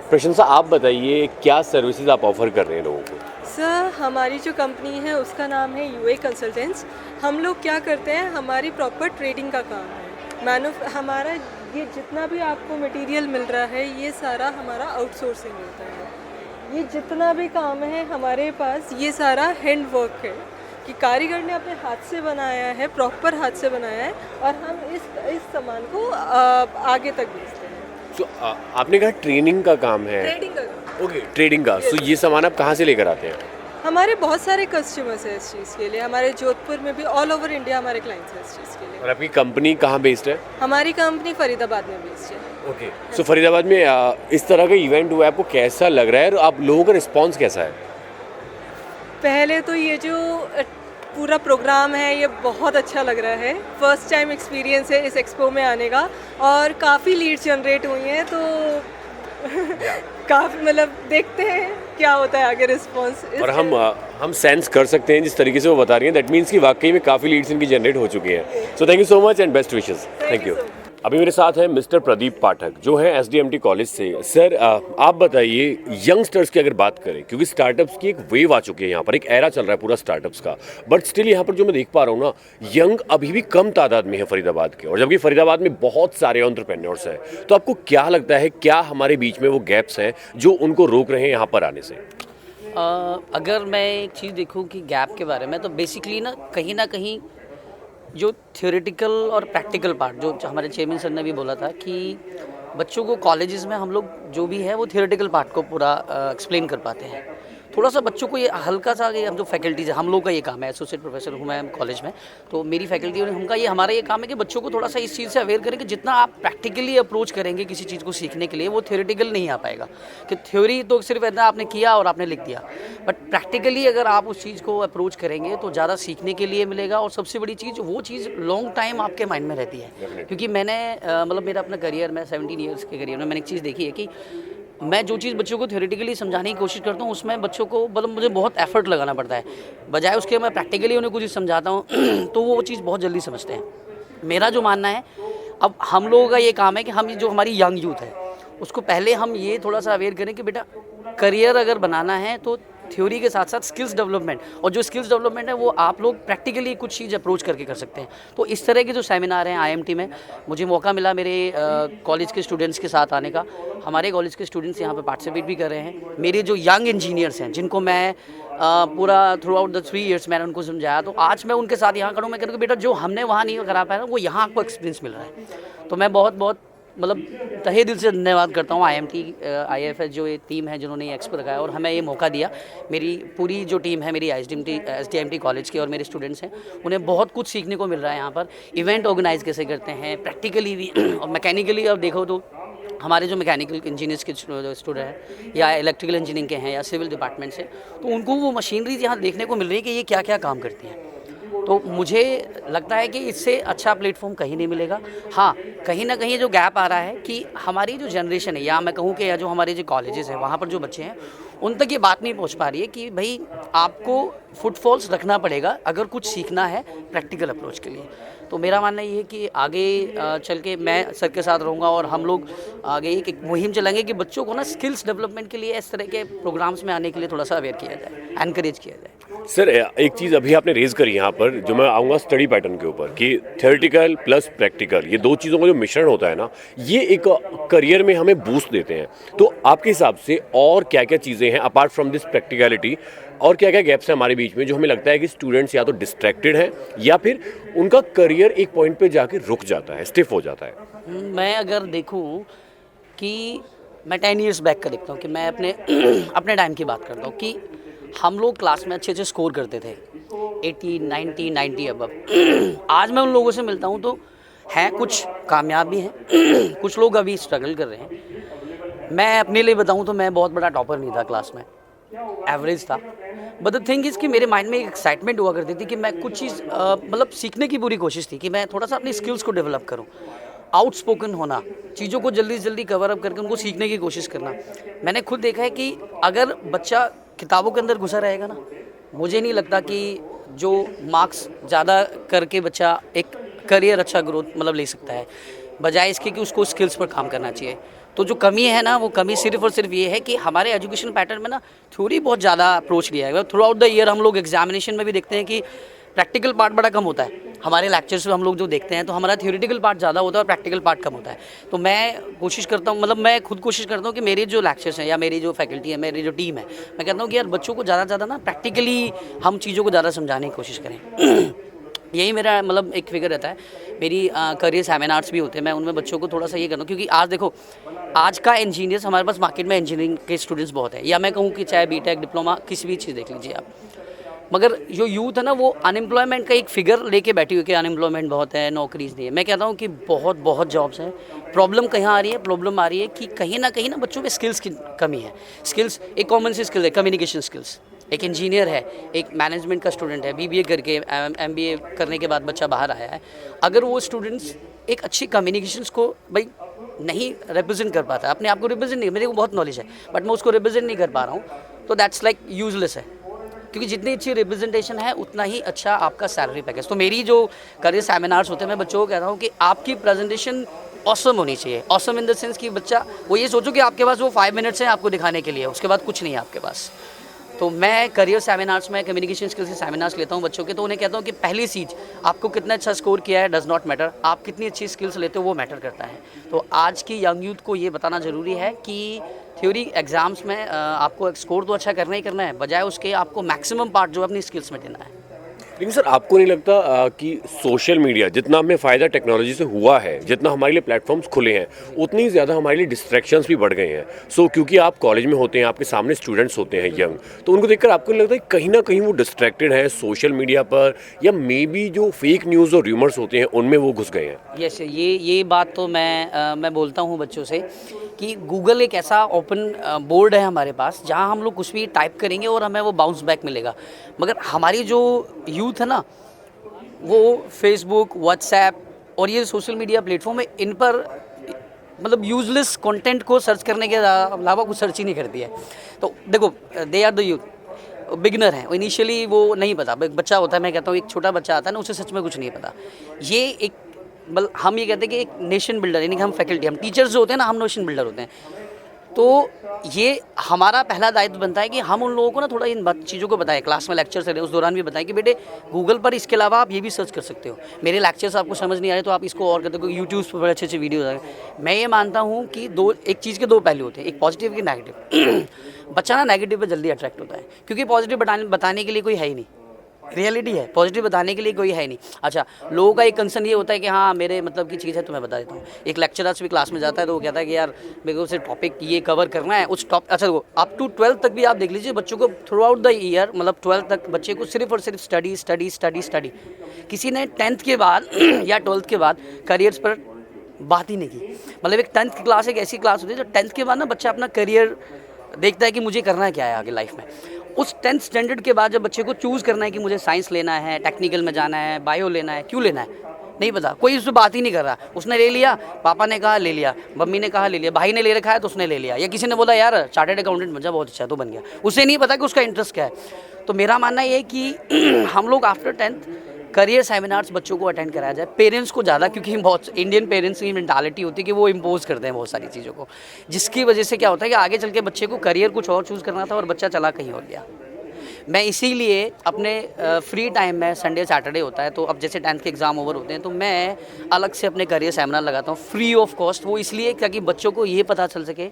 प्रशंसा, आप बताइए क्या सर्विसेज आप ऑफर कर रहे हैं लोगों को? सर, हमारी जो कंपनी है उसका नाम है UA कंसल्टेंट्स। हम लोग क्या करते हैं, हमारी प्रॉपर ट्रेडिंग का काम है। हमारा ये जितना भी आपको मटेरियल मिल रहा है, ये सारा हमारा आउटसोर्सिंग होता है। ये जितना भी काम है हमारे पास ये सारा हैंड वर्क है कि कारीगर ने अपने हाथ से बनाया है, प्रॉपर हाथ से बनाया है और हम इस सामान को आगे तक बेचते हैं। तो आपने कहा ट्रेनिंग का काम है, ट्रेडिंग का काम। ओके, ट्रेडिंग का। तो ये सामान आप कहाँ से लेकर आते हैं? हमारे बहुत सारे कस्टमर्स हैं इस चीज़ के लिए, हमारे जोधपुर में भी, ऑल ओवर इंडिया हमारे क्लाइंट्स हैं इस चीज़ के लिए। और आपकी कंपनी कहाँ बेस्ड है? हमारी कंपनी फरीदाबाद में बेस्ड है। ओके, सो फरीदाबाद में इस तरह का इवेंट हुआ है, आपको कैसा लग रहा है और आप लोगों का रिस्पांस कैसा है? पहले तो ये जो पूरा प्रोग्राम है ये बहुत अच्छा लग रहा है, फर्स्ट टाइम एक्सपीरियंस है इस एक्सपो में आने का और काफ़ी लीड जनरेट हुई हैं, तो काफ़ी मतलब देखते हैं क्या होता है आगे रिस्पांस। और हम सेंस कर सकते हैं जिस तरीके से वो बता रही हैं, दैट मीन्स कि वाकई में काफ़ी लीड्स इनकी जनरेट हो चुकी हैं। So thank you so much and best wishes. Thank you. अभी मेरे साथ है मिस्टर प्रदीप पाठक जो है SDMT कॉलेज से। सर आप बताइए, यंगस्टर्स की अगर बात करें, क्योंकि स्टार्टअप्स की एक वेव आ चुकी है यहाँ पर, एक एरा चल रहा है पूरा स्टार्टअप्स का, बट स्टिल यहाँ पर जो मैं देख पा रहा हूँ ना, यंग अभी भी कम तादाद में है फरीदाबाद के, और जबकि फरीदाबाद में बहुत सारे एंटरप्रेन्योर्स हैं। तो आपको क्या लगता है, क्या हमारे बीच में वो गैप्स हैं जो उनको रोक रहे हैं यहाँ पर आने से? अगर मैं एक चीज़ देखूँ कि गैप के बारे में, तो बेसिकली ना कहीं जो थियोरेटिकल और प्रैक्टिकल पार्ट, जो हमारे चेयरमैन सर ने भी बोला था कि बच्चों को कॉलेजेस में हम लोग जो भी है वो थियोरेटिकल पार्ट को पूरा एक्सप्लेन कर पाते हैं। थोड़ा सा बच्चों को ये हल्का सा, हम जो फैकल्टीज है, हम लोग का ये काम है, एसोसिएट प्रोफेसर हूँ मैं कॉलेज में, तो मेरी फैकल्टी और हमारा ये काम है कि बच्चों को थोड़ा सा इस चीज़ से अवेयर करें कि जितना आप प्रैक्टिकली अप्रोच करेंगे किसी चीज़ को सीखने के लिए, वो थियोरेटिकल नहीं आ पाएगा। कि थ्योरी तो सिर्फ इतना आपने किया और आपने लिख दिया, बट प्रैक्टिकली अगर आप उस चीज़ को अप्रोच करेंगे तो ज़्यादा सीखने के लिए मिलेगा। और सबसे बड़ी चीज़, वो चीज़ लॉन्ग टाइम आपके माइंड में रहती है। क्योंकि मैंने मतलब मेरा अपना करियर, मैं 17 ईयर्स के करियर में मैंने एक चीज़ देखी है कि मैं जो चीज़ बच्चों को थ्योरेटिकली समझाने की कोशिश करता हूँ, उसमें बच्चों को मतलब मुझे बहुत एफर्ट लगाना पड़ता है, बजाय उसके मैं प्रैक्टिकली उन्हें कुछ चीज़ समझाता हूँ तो वो चीज़ बहुत जल्दी समझते हैं। मेरा जो मानना है, अब हम लोगों का ये काम है कि हम जो हमारी यंग यूथ है उसको पहले हम ये थोड़ा सा अवेयर करें कि बेटा करियर अगर बनाना है तो थ्योरी के साथ साथ स्किल्स डेवलपमेंट, और जो स्किल्स डेवलपमेंट है वो आप लोग प्रैक्टिकली कुछ चीज़ अप्रोच करके कर सकते हैं। तो इस तरह के जो सेमिनार हैं IMT में, मुझे मौका मिला मेरे कॉलेज के स्टूडेंट्स के साथ आने का। हमारे कॉलेज के स्टूडेंट्स यहाँ पे पार्टिसिपेट भी कर रहे हैं। मेरे जो यंग इंजीनियर्स हैं जिनको मैं पूरा थ्रू आउट द 3 इयर्स मैंने उनको समझाया, तो आज मैं उनके साथ यहाँ खड़ा हूँ। मैं कहूँ बेटा जो हमने वहाँ नहीं करा पाया वो यहाँ आपको एक्सपीरियंस मिल रहा है। तो मैं बहुत मतलब तहे दिल से धन्यवाद करता हूँ IMT IFS जो ये टीम है जिन्होंने ये एक्सपो रखाया और हमें ये मौका दिया। मेरी पूरी जो टीम है मेरी SDMT कॉलेज के और मेरे स्टूडेंट्स हैं, उन्हें बहुत कुछ सीखने को मिल रहा है यहाँ पर। इवेंट ऑर्गेनाइज कैसे करते हैं प्रैक्टिकली भी और मैकेनिकली। अब देखो तो हमारे जो मैकेनिकल इंजीनियर्स के स्टूडेंट हैं या इलेक्ट्रिकल इंजीनियरिंग के हैं या सिविल डिपार्टमेंट से, तो उनको वो मशीनरी यहाँ देखने को मिल रही है कि ये क्या क्या काम करती हैं। तो मुझे लगता है कि इससे अच्छा प्लेटफॉर्म कहीं नहीं मिलेगा। हाँ, कहीं ना कहीं जो गैप आ रहा है कि हमारी जो जनरेशन है, या मैं कहूँ कि या जो हमारे जो कॉलेजेस हैं वहाँ पर जो बच्चे हैं उन तक ये बात नहीं पहुँच पा रही है कि भाई आपको फुटफॉल्स रखना पड़ेगा अगर कुछ सीखना है प्रैक्टिकल अप्रोच के लिए। तो मेरा मानना ये है कि आगे चल के मैं सर के साथ रहूँगा और हम लोग आगे एक मुहिम चलाएंगे कि बच्चों को ना स्किल्स डेवलपमेंट के लिए इस तरह के प्रोग्राम्स में आने के लिए थोड़ा सा अवेयर किया जाए, एनकरेज किया जाए। सर एक चीज़ अभी आपने रेज करी यहाँ पर, जो मैं आऊँगा स्टडी पैटर्न के ऊपर, कि थ्योरेटिकल प्लस प्रैक्टिकल, ये दो चीज़ों का जो मिश्रण होता है ना, ये एक करियर में हमें बूस्ट देते हैं। तो आपके हिसाब से और क्या क्या चीज़ें हैं अपार्ट फ्रॉम दिस प्रैक्टिकलिटी, और क्या क्या गैप्स हैं हमारे बीच में जो हमें लगता है कि स्टूडेंट्स या तो डिस्ट्रैक्टेड हैं या फिर उनका करियर एक पॉइंट पे जाके रुक जाता है, स्टिफ हो जाता है? मैं अगर देखूं कि मैं 10 इयर्स बैक का देखता हूं कि मैं अपने टाइम की बात करता हूं कि हम लोग क्लास में अच्छे स्कोर करते थे 80, 90 अबव। आज मैं उन लोगों से मिलता हूं तो हैं कुछ कामयाब भी हैं, कुछ लोग अभी स्ट्रगल कर रहे हैं। मैं अपने लिए बताऊं तो मैं बहुत बड़ा टॉपर नहीं था क्लास में, एवरेज था। बट द थिंग इज़ कि मेरे माइंड में एक एक्साइटमेंट हुआ करती थी कि मैं कुछ चीज़ मतलब सीखने की पूरी कोशिश थी कि मैं थोड़ा सा अपनी स्किल्स को डेवलप करूं, आउटस्पोकन होना, चीज़ों को जल्दी से जल्दी कवर अप करके उनको सीखने की कोशिश करना। मैंने खुद देखा है कि अगर बच्चा किताबों के अंदर घुसा रहेगा ना, मुझे नहीं लगता कि जो मार्क्स ज़्यादा करके बच्चा एक करियर अच्छा ग्रोथ मतलब ले सकता है, बजाय इसके कि उसको स्किल्स पर काम करना चाहिए। तो जो कमी है ना, वो कमी सिर्फ और सिर्फ ये है कि हमारे एजुकेशन पैटर्न में ना थ्योरी बहुत ज़्यादा अप्रोच लिया है। थ्रू आउट द ईयर हम लोग एग्जामिनेशन में भी देखते हैं कि प्रैक्टिकल पार्ट बड़ा कम होता है हमारे लेक्चर्स में। हम लोग जो देखते हैं तो हमारा थियोरेटिकल पार्ट ज़्यादा होता है और प्रैक्टिकल पार्ट कम होता है। तो मैं कोशिश करता हूँ, मतलब मैं खुद कोशिश करता हूँ कि मेरे जो लेक्चर्स हैं या मेरी जो फैकल्टी है, मेरी जो टीम है, मैं कहता हूँ कि यार बच्चों को ज़्यादा से ज़्यादा ना प्रैक्टिकली हम चीज़ों को ज़्यादा समझाने की कोशिश करें। यही मेरा मतलब एक फिगर रहता है। मेरी करियर सेमिनार्स भी होते हैं, मैं उनमें बच्चों को थोड़ा सा ये करता हूँ, क्योंकि आज देखो आज का इंजीनियर्स हमारे पास मार्केट में इंजीनियरिंग के स्टूडेंट्स बहुत है, या मैं कहूँ कि चाहे बीटेक डिप्लोमा किसी भी चीज़ देख लीजिए आप, मगर जो यूथ है ना वो अनएम्प्लॉयमेंट का एक फिगर लेके बैठी हुई कि अनएम्प्लॉयमेंट बहुत है, नौकरीज नहीं है। मैं कहता हूँ कि बहुत जॉब्स हैं। प्रॉब्लम कहाँ आ रही है? प्रॉब्लम आ रही है कि कहीं ना बच्चों में स्किल्स की कमी है। स्किल्स एक कॉमन सी स्किल है, कम्युनिकेशन स्किल्स। एक इंजीनियर है, एक मैनेजमेंट का स्टूडेंट है, बीबीए करके एमबीए करने के बाद बच्चा बाहर आया है, अगर वो स्टूडेंट्स एक अच्छी कम्युनिकेशंस को भाई नहीं रिप्रेजेंट कर पाता, अपने आप को रिप्रेजेंट नहीं, मेरे को बहुत नॉलेज है बट मैं उसको रिप्रेजेंट नहीं कर पा रहा हूँ, तो दैट्स लाइक यूजलेस है। क्योंकि जितनी अच्छी रिप्रेजेंटेशन है उतना ही अच्छा आपका सैलरी पैकेज। तो मेरी जो करियर सेमिनार्स होते हैं मैं बच्चों को कहता हूँ कि आपकी प्रेजेंटेशन ऑसम होनी चाहिए। ऑसम इन द सेंस कि बच्चा वो ये सोचो कि आपके पास वो 5 मिनट्स हैं आपको दिखाने के लिए, उसके बाद कुछ नहीं है आपके पास। तो मैं करियर सेमिनार्स में कम्युनिकेशन स्किल्स के सेमिनार्स लेता हूँ बच्चों के, तो उन्हें कहता हूँ कि पहली चीज़ आपको कितना अच्छा स्कोर किया है डज़ नॉट मैटर, आप कितनी अच्छी स्किल्स लेते हो वो मैटर करता है। तो आज की यंग यूथ को ये बताना ज़रूरी है कि थ्योरी एग्ज़ाम्स में आपको स्कोर तो अच्छा करना ही करना है, बजाय उसके आपको मैक्सिमम पार्ट जो है अपनी स्किल्स में देना है। लेकिन सर आपको नहीं लगता कि सोशल मीडिया जितना हमें फ़ायदा टेक्नोलॉजी से हुआ है, जितना हमारे लिए प्लेटफॉर्म्स खुले हैं, उतनी ज़्यादा हमारे लिए डिस्ट्रैक्शंस भी बढ़ गए हैं। सो क्योंकि आप कॉलेज में होते हैं, आपके सामने स्टूडेंट्स होते हैं यंग, तो उनको देखकर आपको नहीं लगता कि कहीं ना कहीं वो डिस्ट्रैक्टेड है सोशल मीडिया पर, या मे बी जो फेक न्यूज़ और र्यूमर्स होते हैं उनमें वो घुस गए हैं? यस, ये बात तो मैं बोलता हूँ बच्चों से कि गूगल एक ऐसा ओपन बोर्ड है हमारे पास जहाँ हम लोग कुछ भी टाइप करेंगे और हमें वो बाउंस बैक मिलेगा। मगर हमारी जो यूथ है ना वो फेसबुक, व्हाट्सएप और ये सोशल मीडिया प्लेटफॉर्म है, इन पर मतलब यूजलेस कंटेंट को सर्च करने के अलावा कुछ सर्च ही नहीं करती है। तो देखो they are the youth, beginner हैं, इनिशियली वो नहीं पता, बच्चा होता है, मैं कहता हूँ एक छोटा बच्चा आता है ना, उसे सच में कुछ नहीं पता। ये एक हम ये कहते हैं कि एक नेशन बिल्डर, यानी कि हम फैकल्टी, हम टीचर्स जो होते हैं ना, हम नेशन बिल्डर होते हैं। तो ये हमारा पहला दायित्व बनता है कि हम उन लोगों को ना थोड़ा इन चीज़ों को बताएं, क्लास में लेक्चर से उस दौरान भी बताएं कि बेटे गूगल पर इसके अलावा आप ये भी सर्च कर सकते हो, मेरे लेक्चर्स आपको समझ नहीं आ रहे तो आप इसको और करते हो, यूट्यूब पर बड़े अच्छे वीडियोज़ आए। मैं ये मानता हूँ कि एक चीज़ के दो पहलू होते हैं, एक पॉजिटिव एक नेगेटिव। बच्चा ना नेगेटिव पर जल्दी अट्रैक्ट होता है क्योंकि पॉजिटिव बताने के लिए कोई है ही नहीं, रियलिटी है, पॉजिटिव बताने के लिए कोई है नहीं। अच्छा, लोगों का एक कंसर्न ये होता है कि हाँ मेरे मतलब की चीज़ है तो मैं बता देता हूँ। एक लेक्चरर भी क्लास में जाता है तो वो कहता है कि यार मेरे को सिर्फ टॉपिक ये कवर करना है, उस अच्छा वो अप टू 12th तक भी आप देख लीजिए बच्चों को थ्रू आउट द ईयर, मतलब 12th तक बच्चे को सिर्फ और सिर्फ स्टडी। किसी ने 10th के बाद या 12th के बाद करियर्स पर बात ही नहीं की। मतलब एक 10th की क्लास एक ऐसी क्लास होती है जो 10th के बाद ना बच्चा अपना करियर देखता है कि मुझे करना क्या है आगे लाइफ में। उस 10th स्टैंडर्ड के बाद जब बच्चे को चूज़ करना है कि मुझे साइंस लेना है, टेक्निकल में जाना है, बायो लेना है, क्यों लेना है नहीं पता, कोई उससे बात ही नहीं कर रहा। उसने ले लिया, पापा ने कहा ले लिया, मम्मी ने कहा ले लिया, भाई ने ले रखा है तो उसने ले लिया, या किसी ने बोला यार चार्टर्ड अकाउंटेंट बन जा, बहुत अच्छा तो बन गया। उसे नहीं पता कि उसका इंटरेस्ट क्या है। तो मेरा मानना ये है कि हम लोग आफ्टर 10th करियर सेमिनार्स बच्चों को अटेंड कराया जाए, पेरेंट्स को ज़्यादा, क्योंकि बहुत इंडियन पेरेंट्स की मेंटालिटी होती है कि वो इम्पोज करते हैं बहुत सारी चीज़ों को, जिसकी वजह से क्या होता है कि आगे चल के बच्चे को करियर कुछ और चूज़ करना था और बच्चा चला कहीं और गया। मैं इसीलिए अपने फ्री टाइम में, संडे सैटरडे होता है तो अब जैसे 10th के एग्ज़ाम ओवर होते हैं तो मैं अलग से अपने करियर सेमिनार लगाता हूँ फ्री ऑफ कॉस्ट। वो इसलिए ताकि बच्चों को ये पता चल सके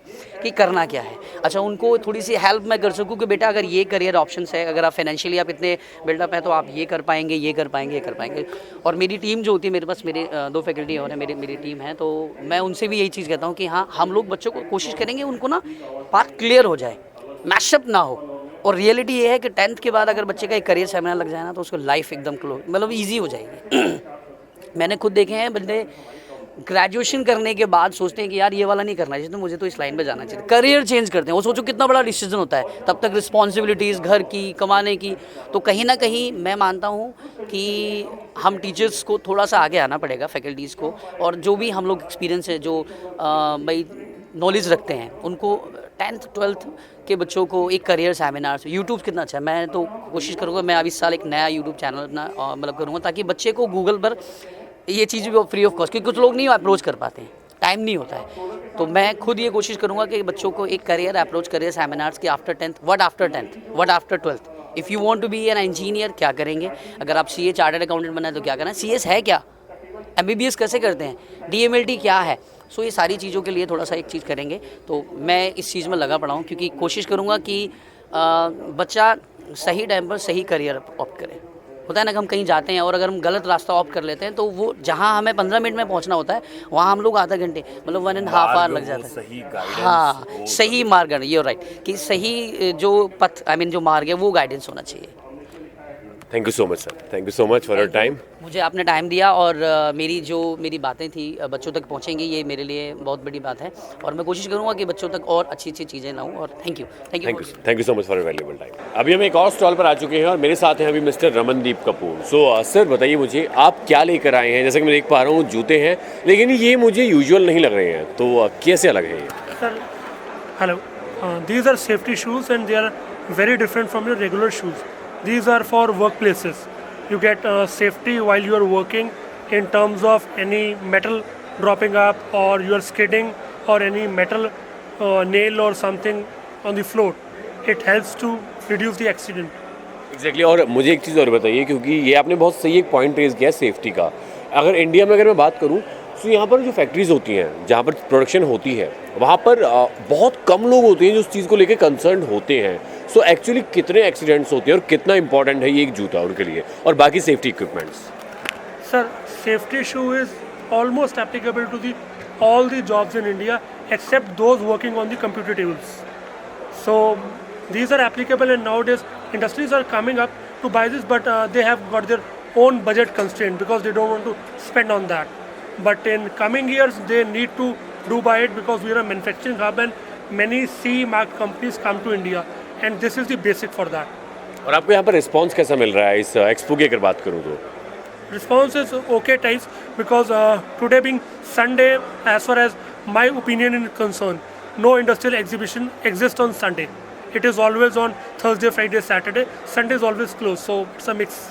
कि करना क्या है। अच्छा, उनको थोड़ी सी हेल्प मैं कर सकूँ कि बेटा अगर ये करियर ऑप्शंस है, अगर आप फाइनेंशियली आप इतने बिल्डअप हैं तो आप ये कर पाएंगे, ये कर पाएंगे, ये कर पाएंगे। और मेरी टीम जो होती है, मेरे पास मेरे 2 फैकल्टी और मेरी टीम है, तो मैं उनसे भी यही चीज़ कहता हूँ कि हाँ हम लोग बच्चों को कोशिश करेंगे उनको ना बात क्लियर हो जाए, मैशअप ना हो। और रियलिटी ये है कि 10th के बाद अगर बच्चे का एक करियर सेमिनार लग जाए ना तो उसको लाइफ एकदम मतलब ईजी हो जाएगी। मैंने खुद देखे हैं बंदे ग्रेजुएशन करने के बाद सोचते हैं कि यार ये वाला नहीं करना चाहिए तो मुझे तो इस लाइन में जाना चाहिए, करियर चेंज करते हैं। वो सोचो कितना बड़ा डिसीजन होता है, तब तक रिस्पॉन्सिबिलिटीज़ घर की, कमाने की। तो कहीं ना कहीं मैं मानता हूँ कि हम टीचर्स को थोड़ा सा आगे आना पड़ेगा, फैकल्टीज़ को, और जो भी हम लोग एक्सपीरियंस है, जो भाई नॉलेज रखते हैं, उनको 10th 12th के बच्चों को एक करियर सेमिनार से यूट्यूब कितना अच्छा है। मैं तो कोशिश करूँगा, मैं अभी इस साल एक नया यूट्यूब चैनल अपना मतलब करूँगा ताकि बच्चे को गूगल पर ये चीज़ भी फ्री ऑफ कॉस्ट, क्योंकि कुछ लोग नहीं अप्रोच कर पाते हैं, टाइम नहीं होता है। तो मैं खुद ये कोशिश करूँगा कि बच्चों को एक करियर अप्रोच, करियर सेमिनार्स के after 10th, what after 12th, if you want to be an engineer क्या करेंगे, अगर आप CA चार्टर्ड अकाउंटेंट बनना है तो क्या करना है, CS है क्या, MBBS कैसे करते हैं, DMLT क्या है। सो ये सारी चीज़ों के लिए थोड़ा सा एक चीज़ करेंगे, तो मैं इस चीज़ में लगा पड़ा हूँ, क्योंकि कोशिश करूँगा कि बच्चा सही टाइम पर सही करियर ऑप्ट करे। होता है ना कि हम कहीं जाते हैं और अगर हम गलत रास्ता ऑप्ट कर लेते हैं तो वो जहाँ हमें 15 मिनट में पहुँचना होता है वहाँ हम लोग आधा घंटे मतलब 1.5 आवर लग जाता है। सही गाइडेंस, हाँ, सही मार्ग, ये राइट, कि सही जो पथ जो मार्ग है वो गाइडेंस होना चाहिए। Thank you so much sir, thank you so much for your time. मुझे आपने टाइम दिया और मेरी बातें थी बच्चों तक पहुंचेंगी, ये मेरे लिए बहुत बड़ी बात है और मैं कोशिश करूंगा कि बच्चों तक और अच्छी अच्छी चीज़ें लाऊं। और thank you so much for your valuable time. अभी हम एक और स्टॉल पर आ चुके हैं और मेरे साथ हैं अभी mister Ramandeep Kapoor. So sir बताइए मुझे आप क्या लेकर आए हैं। जैसे कि मैं देख पा रहा हूँ जूते हैं, लेकिन ये मुझे यूजुअल नहीं लग रहे हैं, तो कैसे अलग है ये? Sir hello, these are safety shoes and they are very different from your regular shoes. These are for workplaces. You get safety while you are working in terms of any metal dropping up or you are skidding or any metal nail or something on the floor. It helps to reduce the accident. Exactly. और मुझे एक चीज़ और बताइए, क्योंकि ये आपने बहुत सही एक पॉइंट रेज किया सेफ्टी का। अगर इंडिया में अगर मैं बात करूँ तो यहाँ पर जो फैक्ट्रीज होती हैं जहाँ पर प्रोडक्शन होती है वहाँ पर बहुत कम लोग होते हैं जो उस चीज़ को लेकर कंसर्न होते हैं। सो एक्चुअली कितने एक्सीडेंट्स होते हैं और कितना इंपॉर्टेंट है ये एक जूता उनके लिए और बाकी safety equipments? Sir safety shoe is almost applicable to the all the jobs in India except those working on the computer tables. So these are applicable and nowadays industries are coming up to buy this, but they have got their own budget constraint because they don't want to spend on that. But in coming years they need to do buy it because we are a manufacturing hub and many CE marked companies come to India and this is the basic for that. और आपको यहाँ पर response कैसा मिल रहा है इस expo की अगर बात करूँ तो? Response is okay types because today being Sunday, as far as my opinion is concerned, no industrial exhibition exists on Sunday. It is always on Thursday, Friday, Saturday. Sunday is always closed, so it's a mix.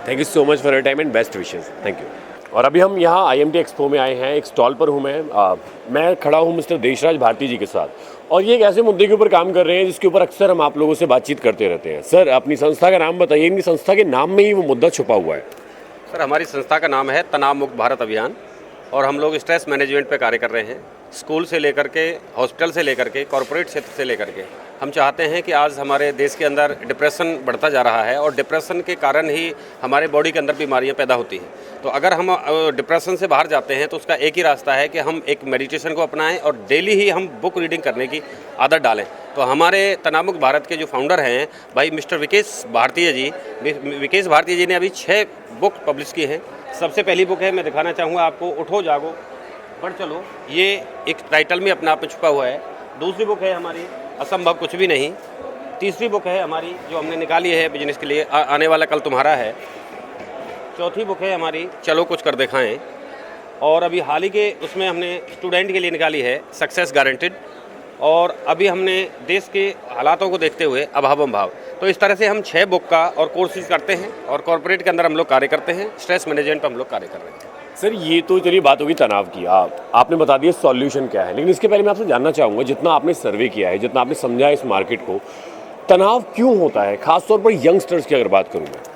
Thank you so much for your time and best wishes. Thank you. और अभी हम यहाँ IMT expo में आए हैं, एक stall पर हूँ मैं खड़ा हूँ मिस्टर देशराज भारती जी के साथ और ये एक ऐसे मुद्दे के ऊपर काम कर रहे हैं जिसके ऊपर अक्सर हम आप लोगों से बातचीत करते रहते हैं। सर अपनी संस्था का नाम बताइए, इनकी संस्था के नाम में ही वो मुद्दा छुपा हुआ है। सर हमारी संस्था का नाम है तनाव मुक्त भारत अभियान और हम लोग स्ट्रेस मैनेजमेंट पे कार्य कर रहे हैं। स्कूल से लेकर के, हॉस्पिटल से लेकर के, कॉरपोरेट क्षेत्र से लेकर के हम चाहते हैं कि आज हमारे देश के अंदर डिप्रेशन बढ़ता जा रहा है और डिप्रेशन के कारण ही हमारे बॉडी के अंदर बीमारियां पैदा होती हैं। तो अगर हम डिप्रेशन से बाहर जाते हैं तो उसका एक ही रास्ता है कि हम एक मेडिटेशन को अपनाएं और डेली ही हम बुक रीडिंग करने की आदत डालें। तो हमारे तनाव मुक्त भारत के जो फाउंडर हैं भाई मिस्टर विकेश भारतीय जी ने अभी 6 बुक पब्लिश की हैं। सबसे पहली बुक है, मैं दिखाना चाहूँगा आपको, उठो जागो बढ़ चलो। ये एक टाइटल में अपने आप में छुपा हुआ है। दूसरी बुक है हमारी असंभव कुछ भी नहीं। तीसरी बुक है हमारी जो हमने निकाली है बिजनेस के लिए, आने वाला कल तुम्हारा है। चौथी बुक है हमारी चलो कुछ कर दिखाएं और अभी हाल ही के उसमें हमने स्टूडेंट के लिए निकाली है सक्सेस गारंटेड। और अभी हमने देश के हालातों को देखते हुए अभावम भाव। तो इस तरह से हम 6 बुक का और कोर्सेज करते हैं और कॉर्पोरेट के अंदर हम लोग कार्य करते हैं, स्ट्रेस मैनेजमेंट पर हम लोग कार्य कर रहे हैं। सर ये तो चलिए बात होगी तनाव की, आपने बता दिया सॉल्यूशन क्या है, लेकिन इसके पहले मैं आपसे जानना चाहूँगा, जितना आपने सर्वे किया है, जितना आपने समझा इस मार्केट को, तनाव क्यों होता है खासतौर पर यंगस्टर्स की अगर बात करूँ मैं?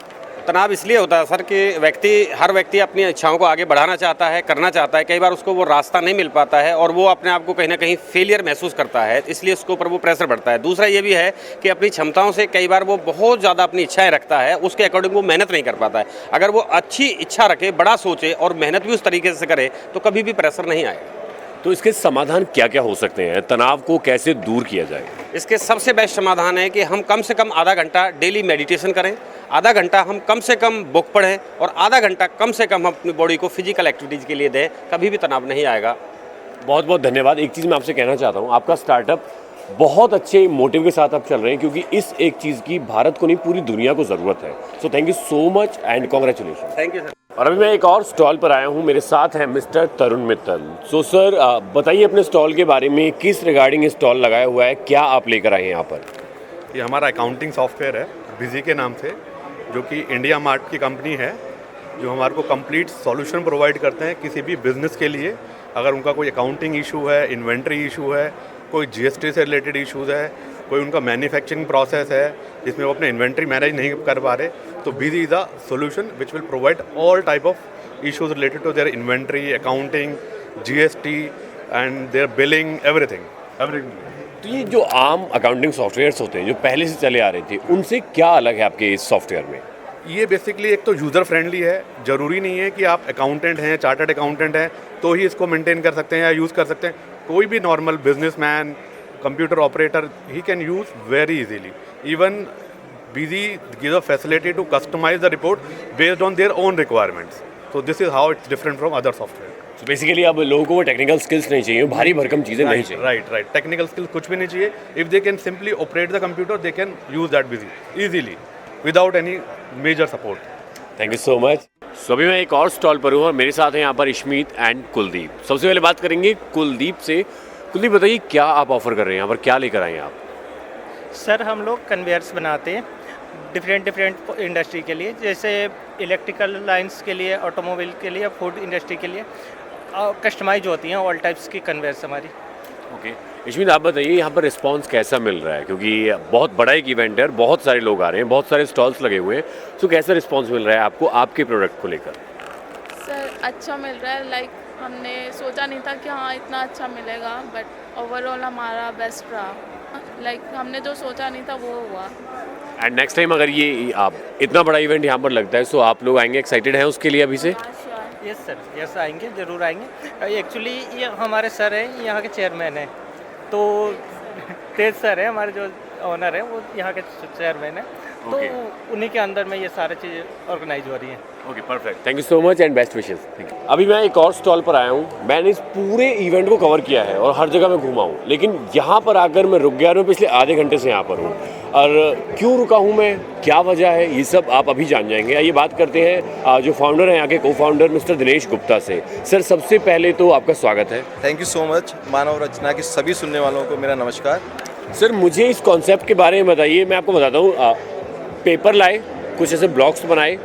तनाव इसलिए होता है सर कि हर व्यक्ति अपनी इच्छाओं को आगे बढ़ाना चाहता है, करना चाहता है। कई बार उसको वो रास्ता नहीं मिल पाता है और वो अपने आप को कहीं ना कहीं फेलियर महसूस करता है, इसलिए उसके ऊपर वो प्रेशर बढ़ता है। दूसरा ये भी है कि अपनी क्षमताओं से कई बार वो बहुत ज़्यादा अपनी इच्छाएं रखता है, उसके अकॉर्डिंग वो मेहनत नहीं कर पाता है। अगर वो अच्छी इच्छा रखे, बड़ा सोचे और मेहनत भी उस तरीके से करे तो कभी भी प्रेशर नहीं आएगा। तो इसके समाधान क्या क्या हो सकते हैं? तनाव को कैसे दूर किया जाए? इसके सबसे बेस्ट समाधान है कि हम कम से कम आधा घंटा डेली मेडिटेशन करें, आधा घंटा हम कम से कम बुक पढ़ें और आधा घंटा कम से कम हम अपनी बॉडी को फिजिकल एक्टिविटीज़ के लिए दें, कभी भी तनाव नहीं आएगा। बहुत बहुत धन्यवाद। एक चीज़ मैं आपसे कहना चाहता हूँ, आपका स्टार्टअप बहुत अच्छे मोटिव के साथ आप चल रहे हैं क्योंकि इस एक चीज़ की भारत को नहीं पूरी दुनिया को ज़रूरत है। So thank you so much and congratulation. Thank you sir. और अभी मैं एक और स्टॉल पर आया हूँ, मेरे साथ हैं मिस्टर तरुण मित्तल। सो सर बताइए अपने स्टॉल के बारे में, किस रिगार्डिंग स्टॉल लगाया हुआ है, क्या आप लेकर आए हैं यहाँ पर? ये हमारा अकाउंटिंग सॉफ्टवेयर है बिजी के नाम से, जो कि इंडिया मार्ट की कंपनी है, जो हमारे को कंप्लीट सॉल्यूशन प्रोवाइड करते हैं किसी भी बिजनेस के लिए। अगर उनका कोई अकाउंटिंग इशू है, इन्वेंट्री इशू है, कोई GST से रिलेटेड इशूज़ है, कोई उनका मैन्युफैक्चरिंग प्रोसेस है जिसमें वो अपने इन्वेंट्री मैनेज नहीं कर पा रहे, तो Busy is a solution which will provide all type of issues related to their inventory, accounting, GST and their billing, everything. तो ये जो आम अकाउंटिंग सॉफ्टवेयर्स होते हैं जो पहले से चले आ रहे थे, उनसे क्या अलग है आपके इस सॉफ्टवेयर में? ये बेसिकली एक तो यूज़र फ्रेंडली है। ज़रूरी नहीं है कि आप अकाउंटेंट हैं, चार्टर्ड अकाउंटेंट हैं तो ही इसको मेंटेन कर सकते हैं या यूज़ कर सकते हैं। कोई भी normal businessman, computer operator, he can use very easily. Even Busy gives a facility to customize the report based on their own requirements. So this is how it's different from other software. तो basically अब लोगों को वो technical skills नहीं चाहिए, भारी भरकम चीज़ें नहीं चाहिए। राइट, टेक्निकल स्किल्स कुछ भी नहीं चाहिए। If they can simply operate the computer, they can use that busy easily without any major support. Thank you so much. So अभी मैं एक और स्टॉल पर हूँ और मेरे साथ हैं यहाँ पर इश्मीत एंड कुलदीप। सबसे पहले बात करेंगे कुलदीप से। कुलदीप बताइए क्या आप ऑफर कर रहे हैं यहाँ पर, क्या लेकर आए हैं आप? सर हम लोग कन्वेयर्स बनाते हैं डिफरेंट इंडस्ट्री के लिए, जैसे इलेक्ट्रिकल लाइंस के लिए, ऑटोमोबाइल के लिए, फूड इंडस्ट्री के लिए कस्टमाइज होती हैं ऑल टाइप्स की कन्वेयर्स हमारी। ओके इश्मीत, आप बताइए यहाँ पर रिस्पांस कैसा मिल रहा है, क्योंकि बहुत बड़ा एक इवेंट है, बहुत सारे लोग आ रहे हैं, बहुत सारे स्टॉल्स लगे हुए हैं, तो कैसा रिस्पांस मिल रहा है आपको आपके प्रोडक्ट को लेकर? सर अच्छा मिल रहा है, लाइक हमने सोचा नहीं था कि हाँ इतना अच्छा मिलेगा, बट ओवरऑल हमारा बेस्ट रहा। लाइक हमने जो सोचा नहीं था वो हुआ। एंड नेक्स्ट टाइम अगर ये आप इतना बड़ा इवेंट यहाँ पर लगता है, सो आप लोग आएंगे, एक्साइटेड हैं उसके लिए अभी से? यस सर, यस आएंगे, ज़रूर आएंगे। एक्चुअली ये हमारे सर हैं, यहाँ के चेयरमैन हैं, तो तेज सर हैं हमारे जो ओनर हैं, वो यहाँ के चेयरमैन हैं, तो उन्हीं के अंदर में ये सारी चीज़ें ऑर्गेनाइज हो रही हैं। Okay perfect, thank you so much and best wishes. Thank you. अभी मैं एक और स्टॉल पर आया हूँ। मैंने इस पूरे इवेंट को कवर किया है और हर जगह मैं घूमा हूँ, लेकिन यहाँ पर आकर मैं रुक गया और मैं पिछले आधे घंटे से यहाँ पर हूँ। और क्यों रुका हूँ मैं, क्या वजह है, ये सब आप अभी जान जाएंगे। आइए बात करते हैं जो फाउंडर हैं यहाँ के, को फाउंडर मिस्टर दिनेश गुप्ता से। सर सबसे पहले तो आपका स्वागत है। Thank you so much. Manav Rachna के सभी सुनने वालों को मेरा नमस्कार। सर मुझे इस कॉन्सेप्ट के बारे में बताइए। मैं आपको बताता हूँ, पेपर लाए, कुछ ऐसे ब्लॉक्स बनाए,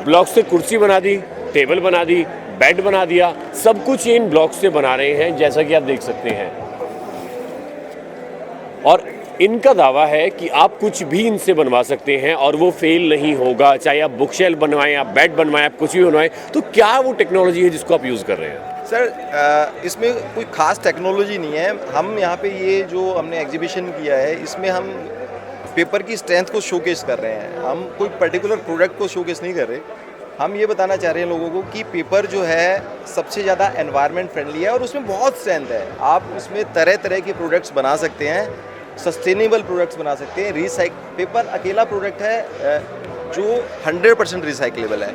ब्लॉक्स से कुर्सी बना दी, टेबल बना दी, बेड बना दिया, सब कुछ इन ब्लॉक्स से बना रहे हैं जैसा कि आप देख सकते हैं। और इनका दावा है कि आप कुछ भी इनसे बनवा सकते हैं और वो फेल नहीं होगा, चाहे आप बुक शेल्फ बनवाएं, आप बेड बनवाएं, आप कुछ भी बनवाएं। तो क्या वो टेक्नोलॉजी है जिसको आप यूज़ कर रहे हैं? सर इसमें कोई ख़ास टेक्नोलॉजी नहीं है। हम यहाँ पे ये जो हमने एग्जीबिशन किया है, इसमें हम पेपर की स्ट्रेंथ को शोकेस कर रहे हैं। हम कोई पर्टिकुलर प्रोडक्ट को शोकेस नहीं कर रहे। हम ये बताना चाह रहे हैं लोगों को कि पेपर जो है सबसे ज़्यादा एनवायरनमेंट फ्रेंडली है और उसमें बहुत स्ट्रेंथ है। आप उसमें तरह तरह के प्रोडक्ट्स बना सकते हैं, सस्टेनेबल प्रोडक्ट्स बना सकते हैं। पेपर अकेला प्रोडक्ट है जो 100% रिसाइकलेबल है।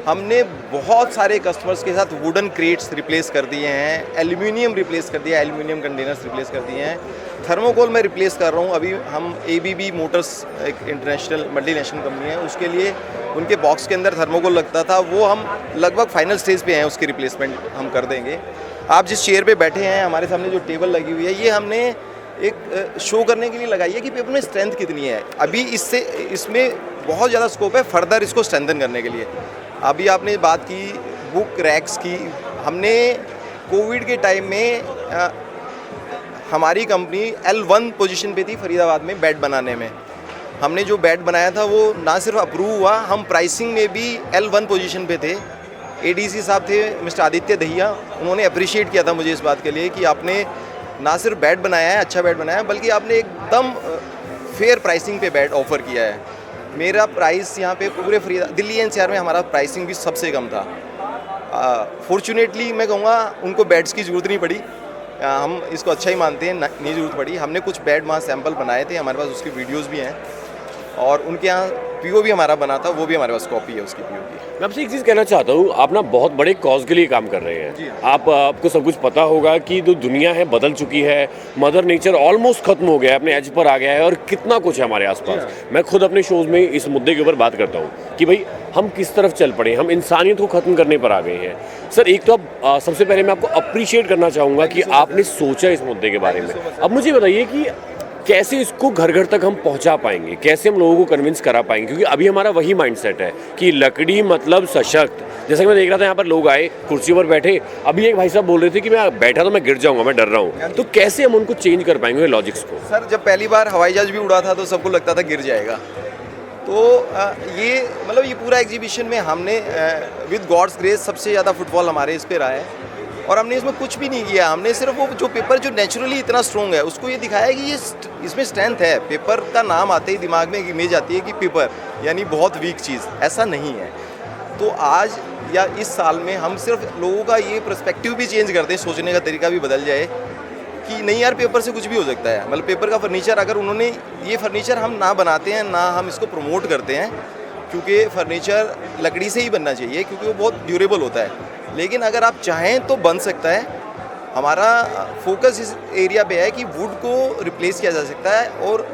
हमने बहुत सारे कस्टमर्स के साथ वुडन क्रेट्स रिप्लेस कर दिए हैं, एल्यूमिनियम रिप्लेस कर दिया, एल्यूमिनियम कंटेनर्स रिप्लेस कर दिए हैं, थर्मोकोल में रिप्लेस कर रहा हूँ। अभी हम ABB मोटर्स, एक इंटरनेशनल मल्टीनेशनल कंपनी है, उसके लिए उनके बॉक्स के अंदर थर्मोकोल लगता था, वो हम लगभग फाइनल स्टेज पे हैं, उसकी रिप्लेसमेंट हम कर देंगे। आप जिस चेयर पे बैठे हैं, हमारे सामने जो टेबल लगी हुई है, ये हमने एक शो करने के लिए लगाई है कि पेपर में स्ट्रेंथ कितनी है। अभी इसमें बहुत ज़्यादा स्कोप है फर्दर इसको स्ट्रेंथन करने के लिए। अभी आपने बात की बुक रैक्स की। हमने कोविड के टाइम में हमारी कंपनी L1 पोजीशन पे थी फरीदाबाद में बेड बनाने में। हमने जो बेड बनाया था वो ना सिर्फ अप्रूव हुआ, हम प्राइसिंग में भी L1 पोजीशन पे थे। ADC साहब थे मिस्टर आदित्य दहिया, उन्होंने अप्रिशिएट किया था मुझे इस बात के लिए कि आपने ना सिर्फ बेड बनाया है, अच्छा बेड बनाया है, बल्कि आपने एकदम फेयर प्राइसिंग पे बेड ऑफ़र किया है। मेरा प्राइस यहाँ पे पूरे दिल्ली NCR में हमारा प्राइसिंग भी सबसे कम था। फॉर्चुनेटली मैं कहूँगा उनको बेड्स की ज़रूरत नहीं पड़ी। हम इसको अच्छा ही मानते हैं, नहीं ज़रूरत पड़ी। हमने कुछ बेड वहाँ सैंपल बनाए थे, हमारे पास उसकी वीडियोस भी हैं, और उनके यहाँ PO भी हमारा बना था, वो भी हमारे पास कॉपी है उसकी PO की। मैं आपसे एक चीज़ कहना चाहता हूँ, आप ना बहुत बड़े कॉज के लिए काम कर रहे हैं। आपको सब कुछ पता होगा कि जो दुनिया है बदल चुकी है, मदर नेचर ऑलमोस्ट खत्म हो गया है, अपने एज पर आ गया है, और कितना कुछ है हमारे आसपास। मैं खुद अपने शोज़ में इस मुद्दे के ऊपर बात करता हूँ कि भाई हम किस तरफ चल पड़े, हम इंसानियत को ख़त्म करने पर आ गए हैं। सर एक तो अब सबसे पहले मैं आपको अप्रिशिएट करना चाहूँगा कि आपने सोचा इस मुद्दे के बारे में। अब मुझे बताइए कि कैसे इसको घर घर तक हम पहुंचा पाएंगे, कैसे हम लोगों को कन्विंस करा पाएंगे, क्योंकि अभी हमारा वही माइंडसेट है कि लकड़ी मतलब सशक्त। जैसे कि मैं देख रहा था यहाँ पर लोग आए कुर्सी पर बैठे, अभी एक भाई साहब बोल रहे थे कि मैं बैठा तो मैं गिर जाऊंगा, मैं डर रहा हूँ, तो कैसे हम उनको चेंज कर पाएंगे लॉजिक्स को? सर जब पहली बार हवाई जहाज भी उड़ा था तो सबको लगता था गिर जाएगा। तो ये मतलब ये पूरा एग्जीबिशन में हमने विद गॉड्स ग्रेस सबसे ज़्यादा फुटबॉल हमारे इस पे रहा है, और हमने इसमें कुछ भी नहीं किया। हमने सिर्फ वो जो पेपर जो नेचुरली इतना स्ट्रॉन्ग है उसको ये दिखाया कि ये इसमें स्ट्रेंथ है। पेपर का नाम आते ही दिमाग में एक इमेज आती है कि पेपर यानी बहुत वीक चीज़, ऐसा नहीं है। तो आज या इस साल में हम सिर्फ लोगों का ये पर्सपेक्टिव भी चेंज कर दें, सोचने का तरीका भी बदल जाए कि नहीं यार पेपर से कुछ भी हो सकता है। मतलब पेपर का फर्नीचर, अगर उन्होंने ये फर्नीचर हम ना बनाते हैं ना हम इसको प्रमोट करते हैं, क्योंकि फर्नीचर लकड़ी से ही बनना चाहिए क्योंकि वो बहुत ड्यूरेबल होता है, लेकिन अगर आप चाहें तो बन सकता है। हमारा फोकस इस एरिया पे है कि वुड को रिप्लेस किया जा सकता है और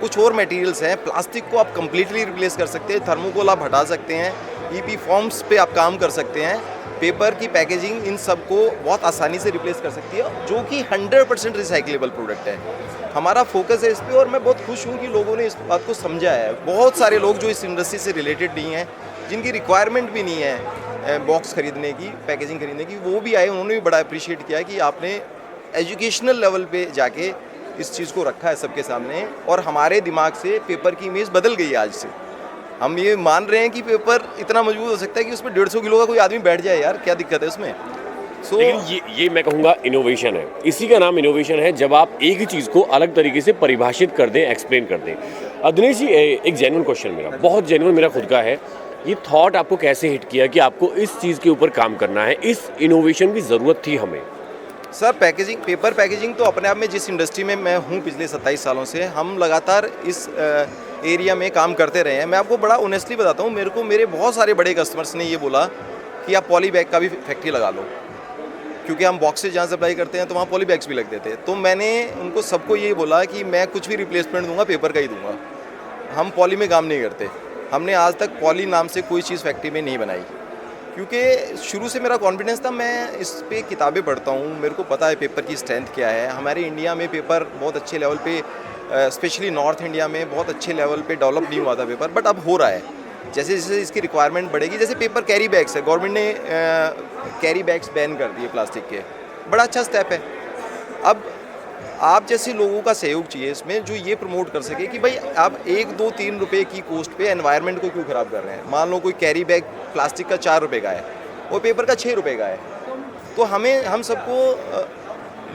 कुछ और मटेरियल्स हैं। प्लास्टिक को आप कम्प्लीटली रिप्लेस कर सकते हैं, थर्मोकोल आप हटा सकते हैं, ईपी फॉर्म्स पे आप काम कर सकते हैं, पेपर की पैकेजिंग इन सब को बहुत आसानी से रिप्लेस कर सकती है, जो कि 100% रिसाइकलेबल प्रोडक्ट है। हमारा फोकस है इस पे और मैं बहुत खुश हूँ कि लोगों ने इस बात को समझा है। बहुत सारे लोग जो इस इंडस्ट्री से रिलेटेड नहीं हैं, जिनकी रिक्वायरमेंट भी नहीं है बॉक्स खरीदने की, पैकेजिंग खरीदने की, वो भी आए, उन्होंने भी बड़ा अप्रिशिएट किया कि आपने एजुकेशनल लेवल पे जाके इस चीज़ को रखा है सबके सामने, और हमारे दिमाग से पेपर की इमेज बदल गई है। आज से हम ये मान रहे हैं कि पेपर इतना मजबूत हो सकता है कि उसमें 150 किलो का कोई आदमी बैठ जाए, यार क्या दिक्कत है उसमें। लेकिन ये मैं कहूँगा इनोवेशन है, इसी का नाम इनोवेशन है, जब आप एक ही चीज़ को अलग तरीके से परिभाषित कर दें, एक्सप्लेन कर दें। दिनेश जी, एक जेन्युइन क्वेश्चन मेरा, बहुत जेन्युइन मेरा खुद का है, ये थॉट आपको कैसे हिट किया कि आपको इस चीज़ के ऊपर काम करना है, इस इनोवेशन की ज़रूरत थी हमें? सर पैकेजिंग, पेपर पैकेजिंग तो अपने आप में जिस इंडस्ट्री में मैं हूँ पिछले 27 सालों से, हम लगातार इस एरिया में काम करते रहे हैं। मैं आपको बड़ा ऑनेस्टली बताता हूँ, मेरे को मेरे बहुत सारे बड़े कस्टमर्स ने ये बोला कि आप पॉली बैग का भी फैक्ट्री लगा लो, क्योंकि हम बॉक्सेज जहाँ सप्लाई करते हैं तो वहाँ पॉली बैग्स भी लगते थे। तो मैंने उनको सबको ये बोला कि मैं कुछ भी रिप्लेसमेंट दूंगा पेपर का ही दूंगा, हम पॉली में काम नहीं करते। हमने आज तक पॉली नाम से कोई चीज़ फैक्ट्री में नहीं बनाई, क्योंकि शुरू से मेरा कॉन्फिडेंस था। मैं इस पे किताबें पढ़ता हूँ, मेरे को पता है पेपर की स्ट्रेंथ क्या है। हमारे इंडिया में पेपर बहुत अच्छे लेवल पे, स्पेशली नॉर्थ इंडिया में बहुत अच्छे लेवल पे डेवलप नहीं हुआ था पेपर, बट अब हो रहा है। जैसे जैसे इसकी रिक्वायरमेंट बढ़ेगी, जैसे पेपर कैरी बैग्स है, गवर्नमेंट ने कैरी बैग्स बैन कर दिए प्लास्टिक के, बड़ा अच्छा स्टेप है। अब आप जैसे लोगों का सहयोग चाहिए इसमें, जो ये प्रमोट कर सके कि भाई आप 1, 2, 3 रुपये की कॉस्ट पे एनवायरनमेंट को क्यों ख़राब कर रहे हैं। मान लो कोई कैरी बैग प्लास्टिक का 4 रुपये का है और पेपर का 6 रुपये का है, तो हम सबको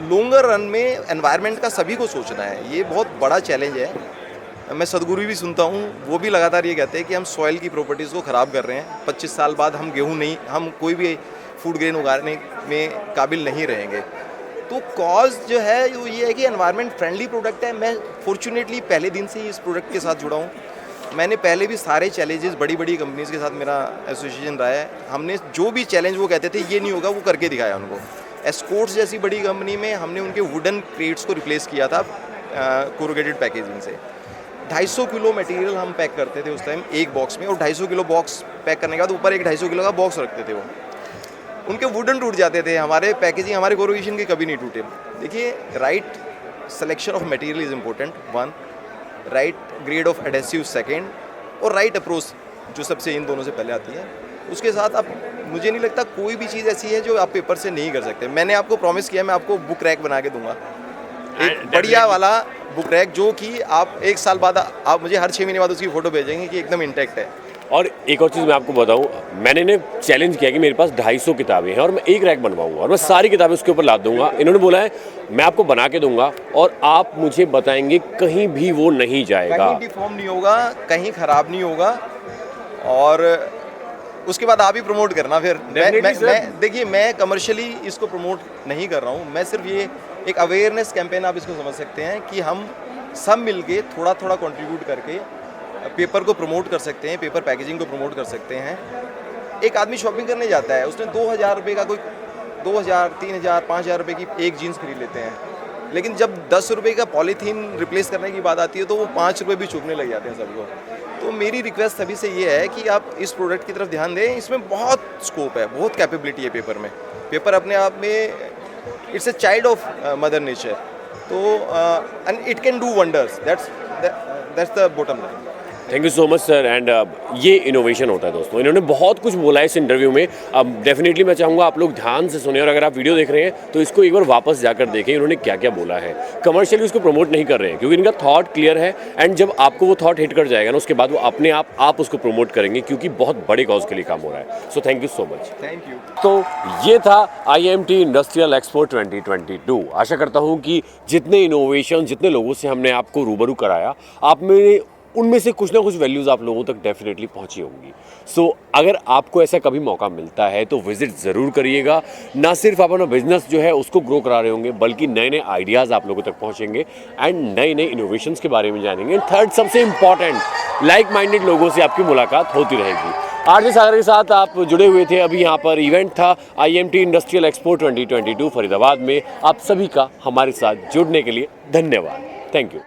लॉन्गर रन में एनवायरनमेंट का सभी को सोचना है। ये बहुत बड़ा चैलेंज है। मैं सदगुरु भी सुनता हूँ, वो भी लगातार ये कहते हैं कि हम सॉइल की प्रॉपर्टीज़ को ख़राब कर रहे हैं। 25 साल बाद हम गेहूँ नहीं, हम कोई भी फूड ग्रेन उगाने में काबिल नहीं रहेंगे। तो कॉज जो है वो ये है कि एनवायरनमेंट फ्रेंडली प्रोडक्ट है। मैं फॉर्चुनेटली पहले दिन से ही इस प्रोडक्ट के साथ जुड़ा हूँ। मैंने पहले भी सारे चैलेंजेस बड़ी बड़ी कंपनीज़ के साथ मेरा एसोसिएशन रहा है। हमने जो भी चैलेंज वो कहते थे ये नहीं होगा, वो करके दिखाया उनको। एस्कोर्ट्स जैसी बड़ी कंपनी में हमने उनके वुडन क्रेट्स को रिप्लेस किया था कोरुगेटेड पैकेजिंग से। 250 किलो मटेरियल हम पैक करते थे उस टाइम एक बॉक्स में, और 250 किलो बॉक्स पैक करने के बाद ऊपर एक 250 किलो का बॉक्स रखते थे। वो उनके वुडन टूट जाते थे, हमारे पैकेजिंग, हमारे कोरुगेशन के कभी नहीं टूटे। देखिए, right selection of material is important 1, right grade of adhesive 2, और राइट अप्रोच जो सबसे इन दोनों से पहले आती है। उसके साथ आप, मुझे नहीं लगता कोई भी चीज़ ऐसी है जो आप पेपर से नहीं कर सकते। मैंने आपको प्रॉमिस किया, मैं आपको बुक रैक बना के दूंगा, एक बढ़िया वाला बुक रैक, जो कि आप 1 साल बाद आप मुझे हर 6 महीने बाद उसकी फ़ोटो भेजेंगे कि एकदम इंटैक्ट है। और एक और चीज़ मैं आपको बताऊं, मैंने ने चैलेंज किया कि मेरे पास 250 किताबें हैं और मैं एक रैक बनवाऊंगा और मैं सारी किताबें उसके ऊपर लाद दूंगा। इन्होंने बोला है मैं आपको बना के दूंगा और आप मुझे बताएंगे कहीं भी वो नहीं जाएगा, कहीं डिफॉर्म नहीं होगा, कहीं ख़राब नहीं होगा, और उसके बाद आप ही प्रमोट करना। फिर मैं देखिए, मैं कमर्शियली इसको प्रमोट नहीं कर रहा हूँ, मैं सिर्फ ये एक अवेयरनेस कैंपेन आप इसको समझ सकते हैं कि हम सब मिलके थोड़ा थोड़ा कंट्रीब्यूट करके पेपर को प्रमोट कर सकते हैं, पेपर पैकेजिंग को प्रमोट कर सकते हैं। एक आदमी शॉपिंग करने जाता है, उसने 2000 रुपये का, कोई 2000, 3000, 5000 रुपये की एक जीन्स खरीद लेते हैं, लेकिन जब 10 रुपये का पॉलीथीन रिप्लेस करने की बात आती है तो वो 5 रुपये भी चुभने लग जाते हैं सबको। तो मेरी रिक्वेस्ट सभी से ये है कि आप इस प्रोडक्ट की तरफ ध्यान दें, इसमें बहुत स्कोप है, बहुत कैपेबिलिटी है पेपर में। पेपर अपने आप में it's a child of mother nature, तो and it can do wonders, that's the bottom line. Thank you so much sir. And ये इनोवेशन होता है दोस्तों। इन्होंने बहुत कुछ बोला है इस इंटरव्यू में। अब डेफिनेटली मैं चाहूँगा आप लोग ध्यान से सुने, और अगर आप वीडियो देख रहे हैं तो इसको एक बार वापस जाकर देखें इन्होंने क्या क्या बोला है। कमर्शियली उसको प्रमोट नहीं कर रहे हैं क्योंकि इनका थॉट क्लियर है, एंड जब आपको वो थॉट हिट कर जाएगा ना उसके बाद वो अपने आप उसको प्रमोट करेंगे क्योंकि बहुत बड़े कॉज के लिए काम हो रहा है। So thank you so much. Thank you. तो ये था IMT इंडस्ट्रियल एक्सपो 2022। आशा करता हूँ कि जितने इनोवेशन, जितने लोगों से हमने आपको रूबरू कराया, आप में उनमें से कुछ ना कुछ वैल्यूज़ आप लोगों तक डेफिनेटली पहुंची होंगी। सो अगर आपको ऐसा कभी मौका मिलता है तो विजिट ज़रूर करिएगा। ना सिर्फ आप अपना बिजनेस जो है उसको ग्रो करा रहे होंगे, बल्कि नए नए आइडियाज़ आप लोगों तक पहुंचेंगे एंड नए नए इनोवेशंस के बारे में जानेंगे। एंड थर्ड, सबसे इंपॉर्टेंट, लाइक माइंडेड लोगों से आपकी मुलाकात होती रहेगी। RJ सागर के साथ आप जुड़े हुए थे। अभी यहाँ पर इवेंट था IMT इंडस्ट्रियल एक्सपो 2022 फरीदाबाद में। आप सभी का हमारे साथ जुड़ने के लिए धन्यवाद। Thank you.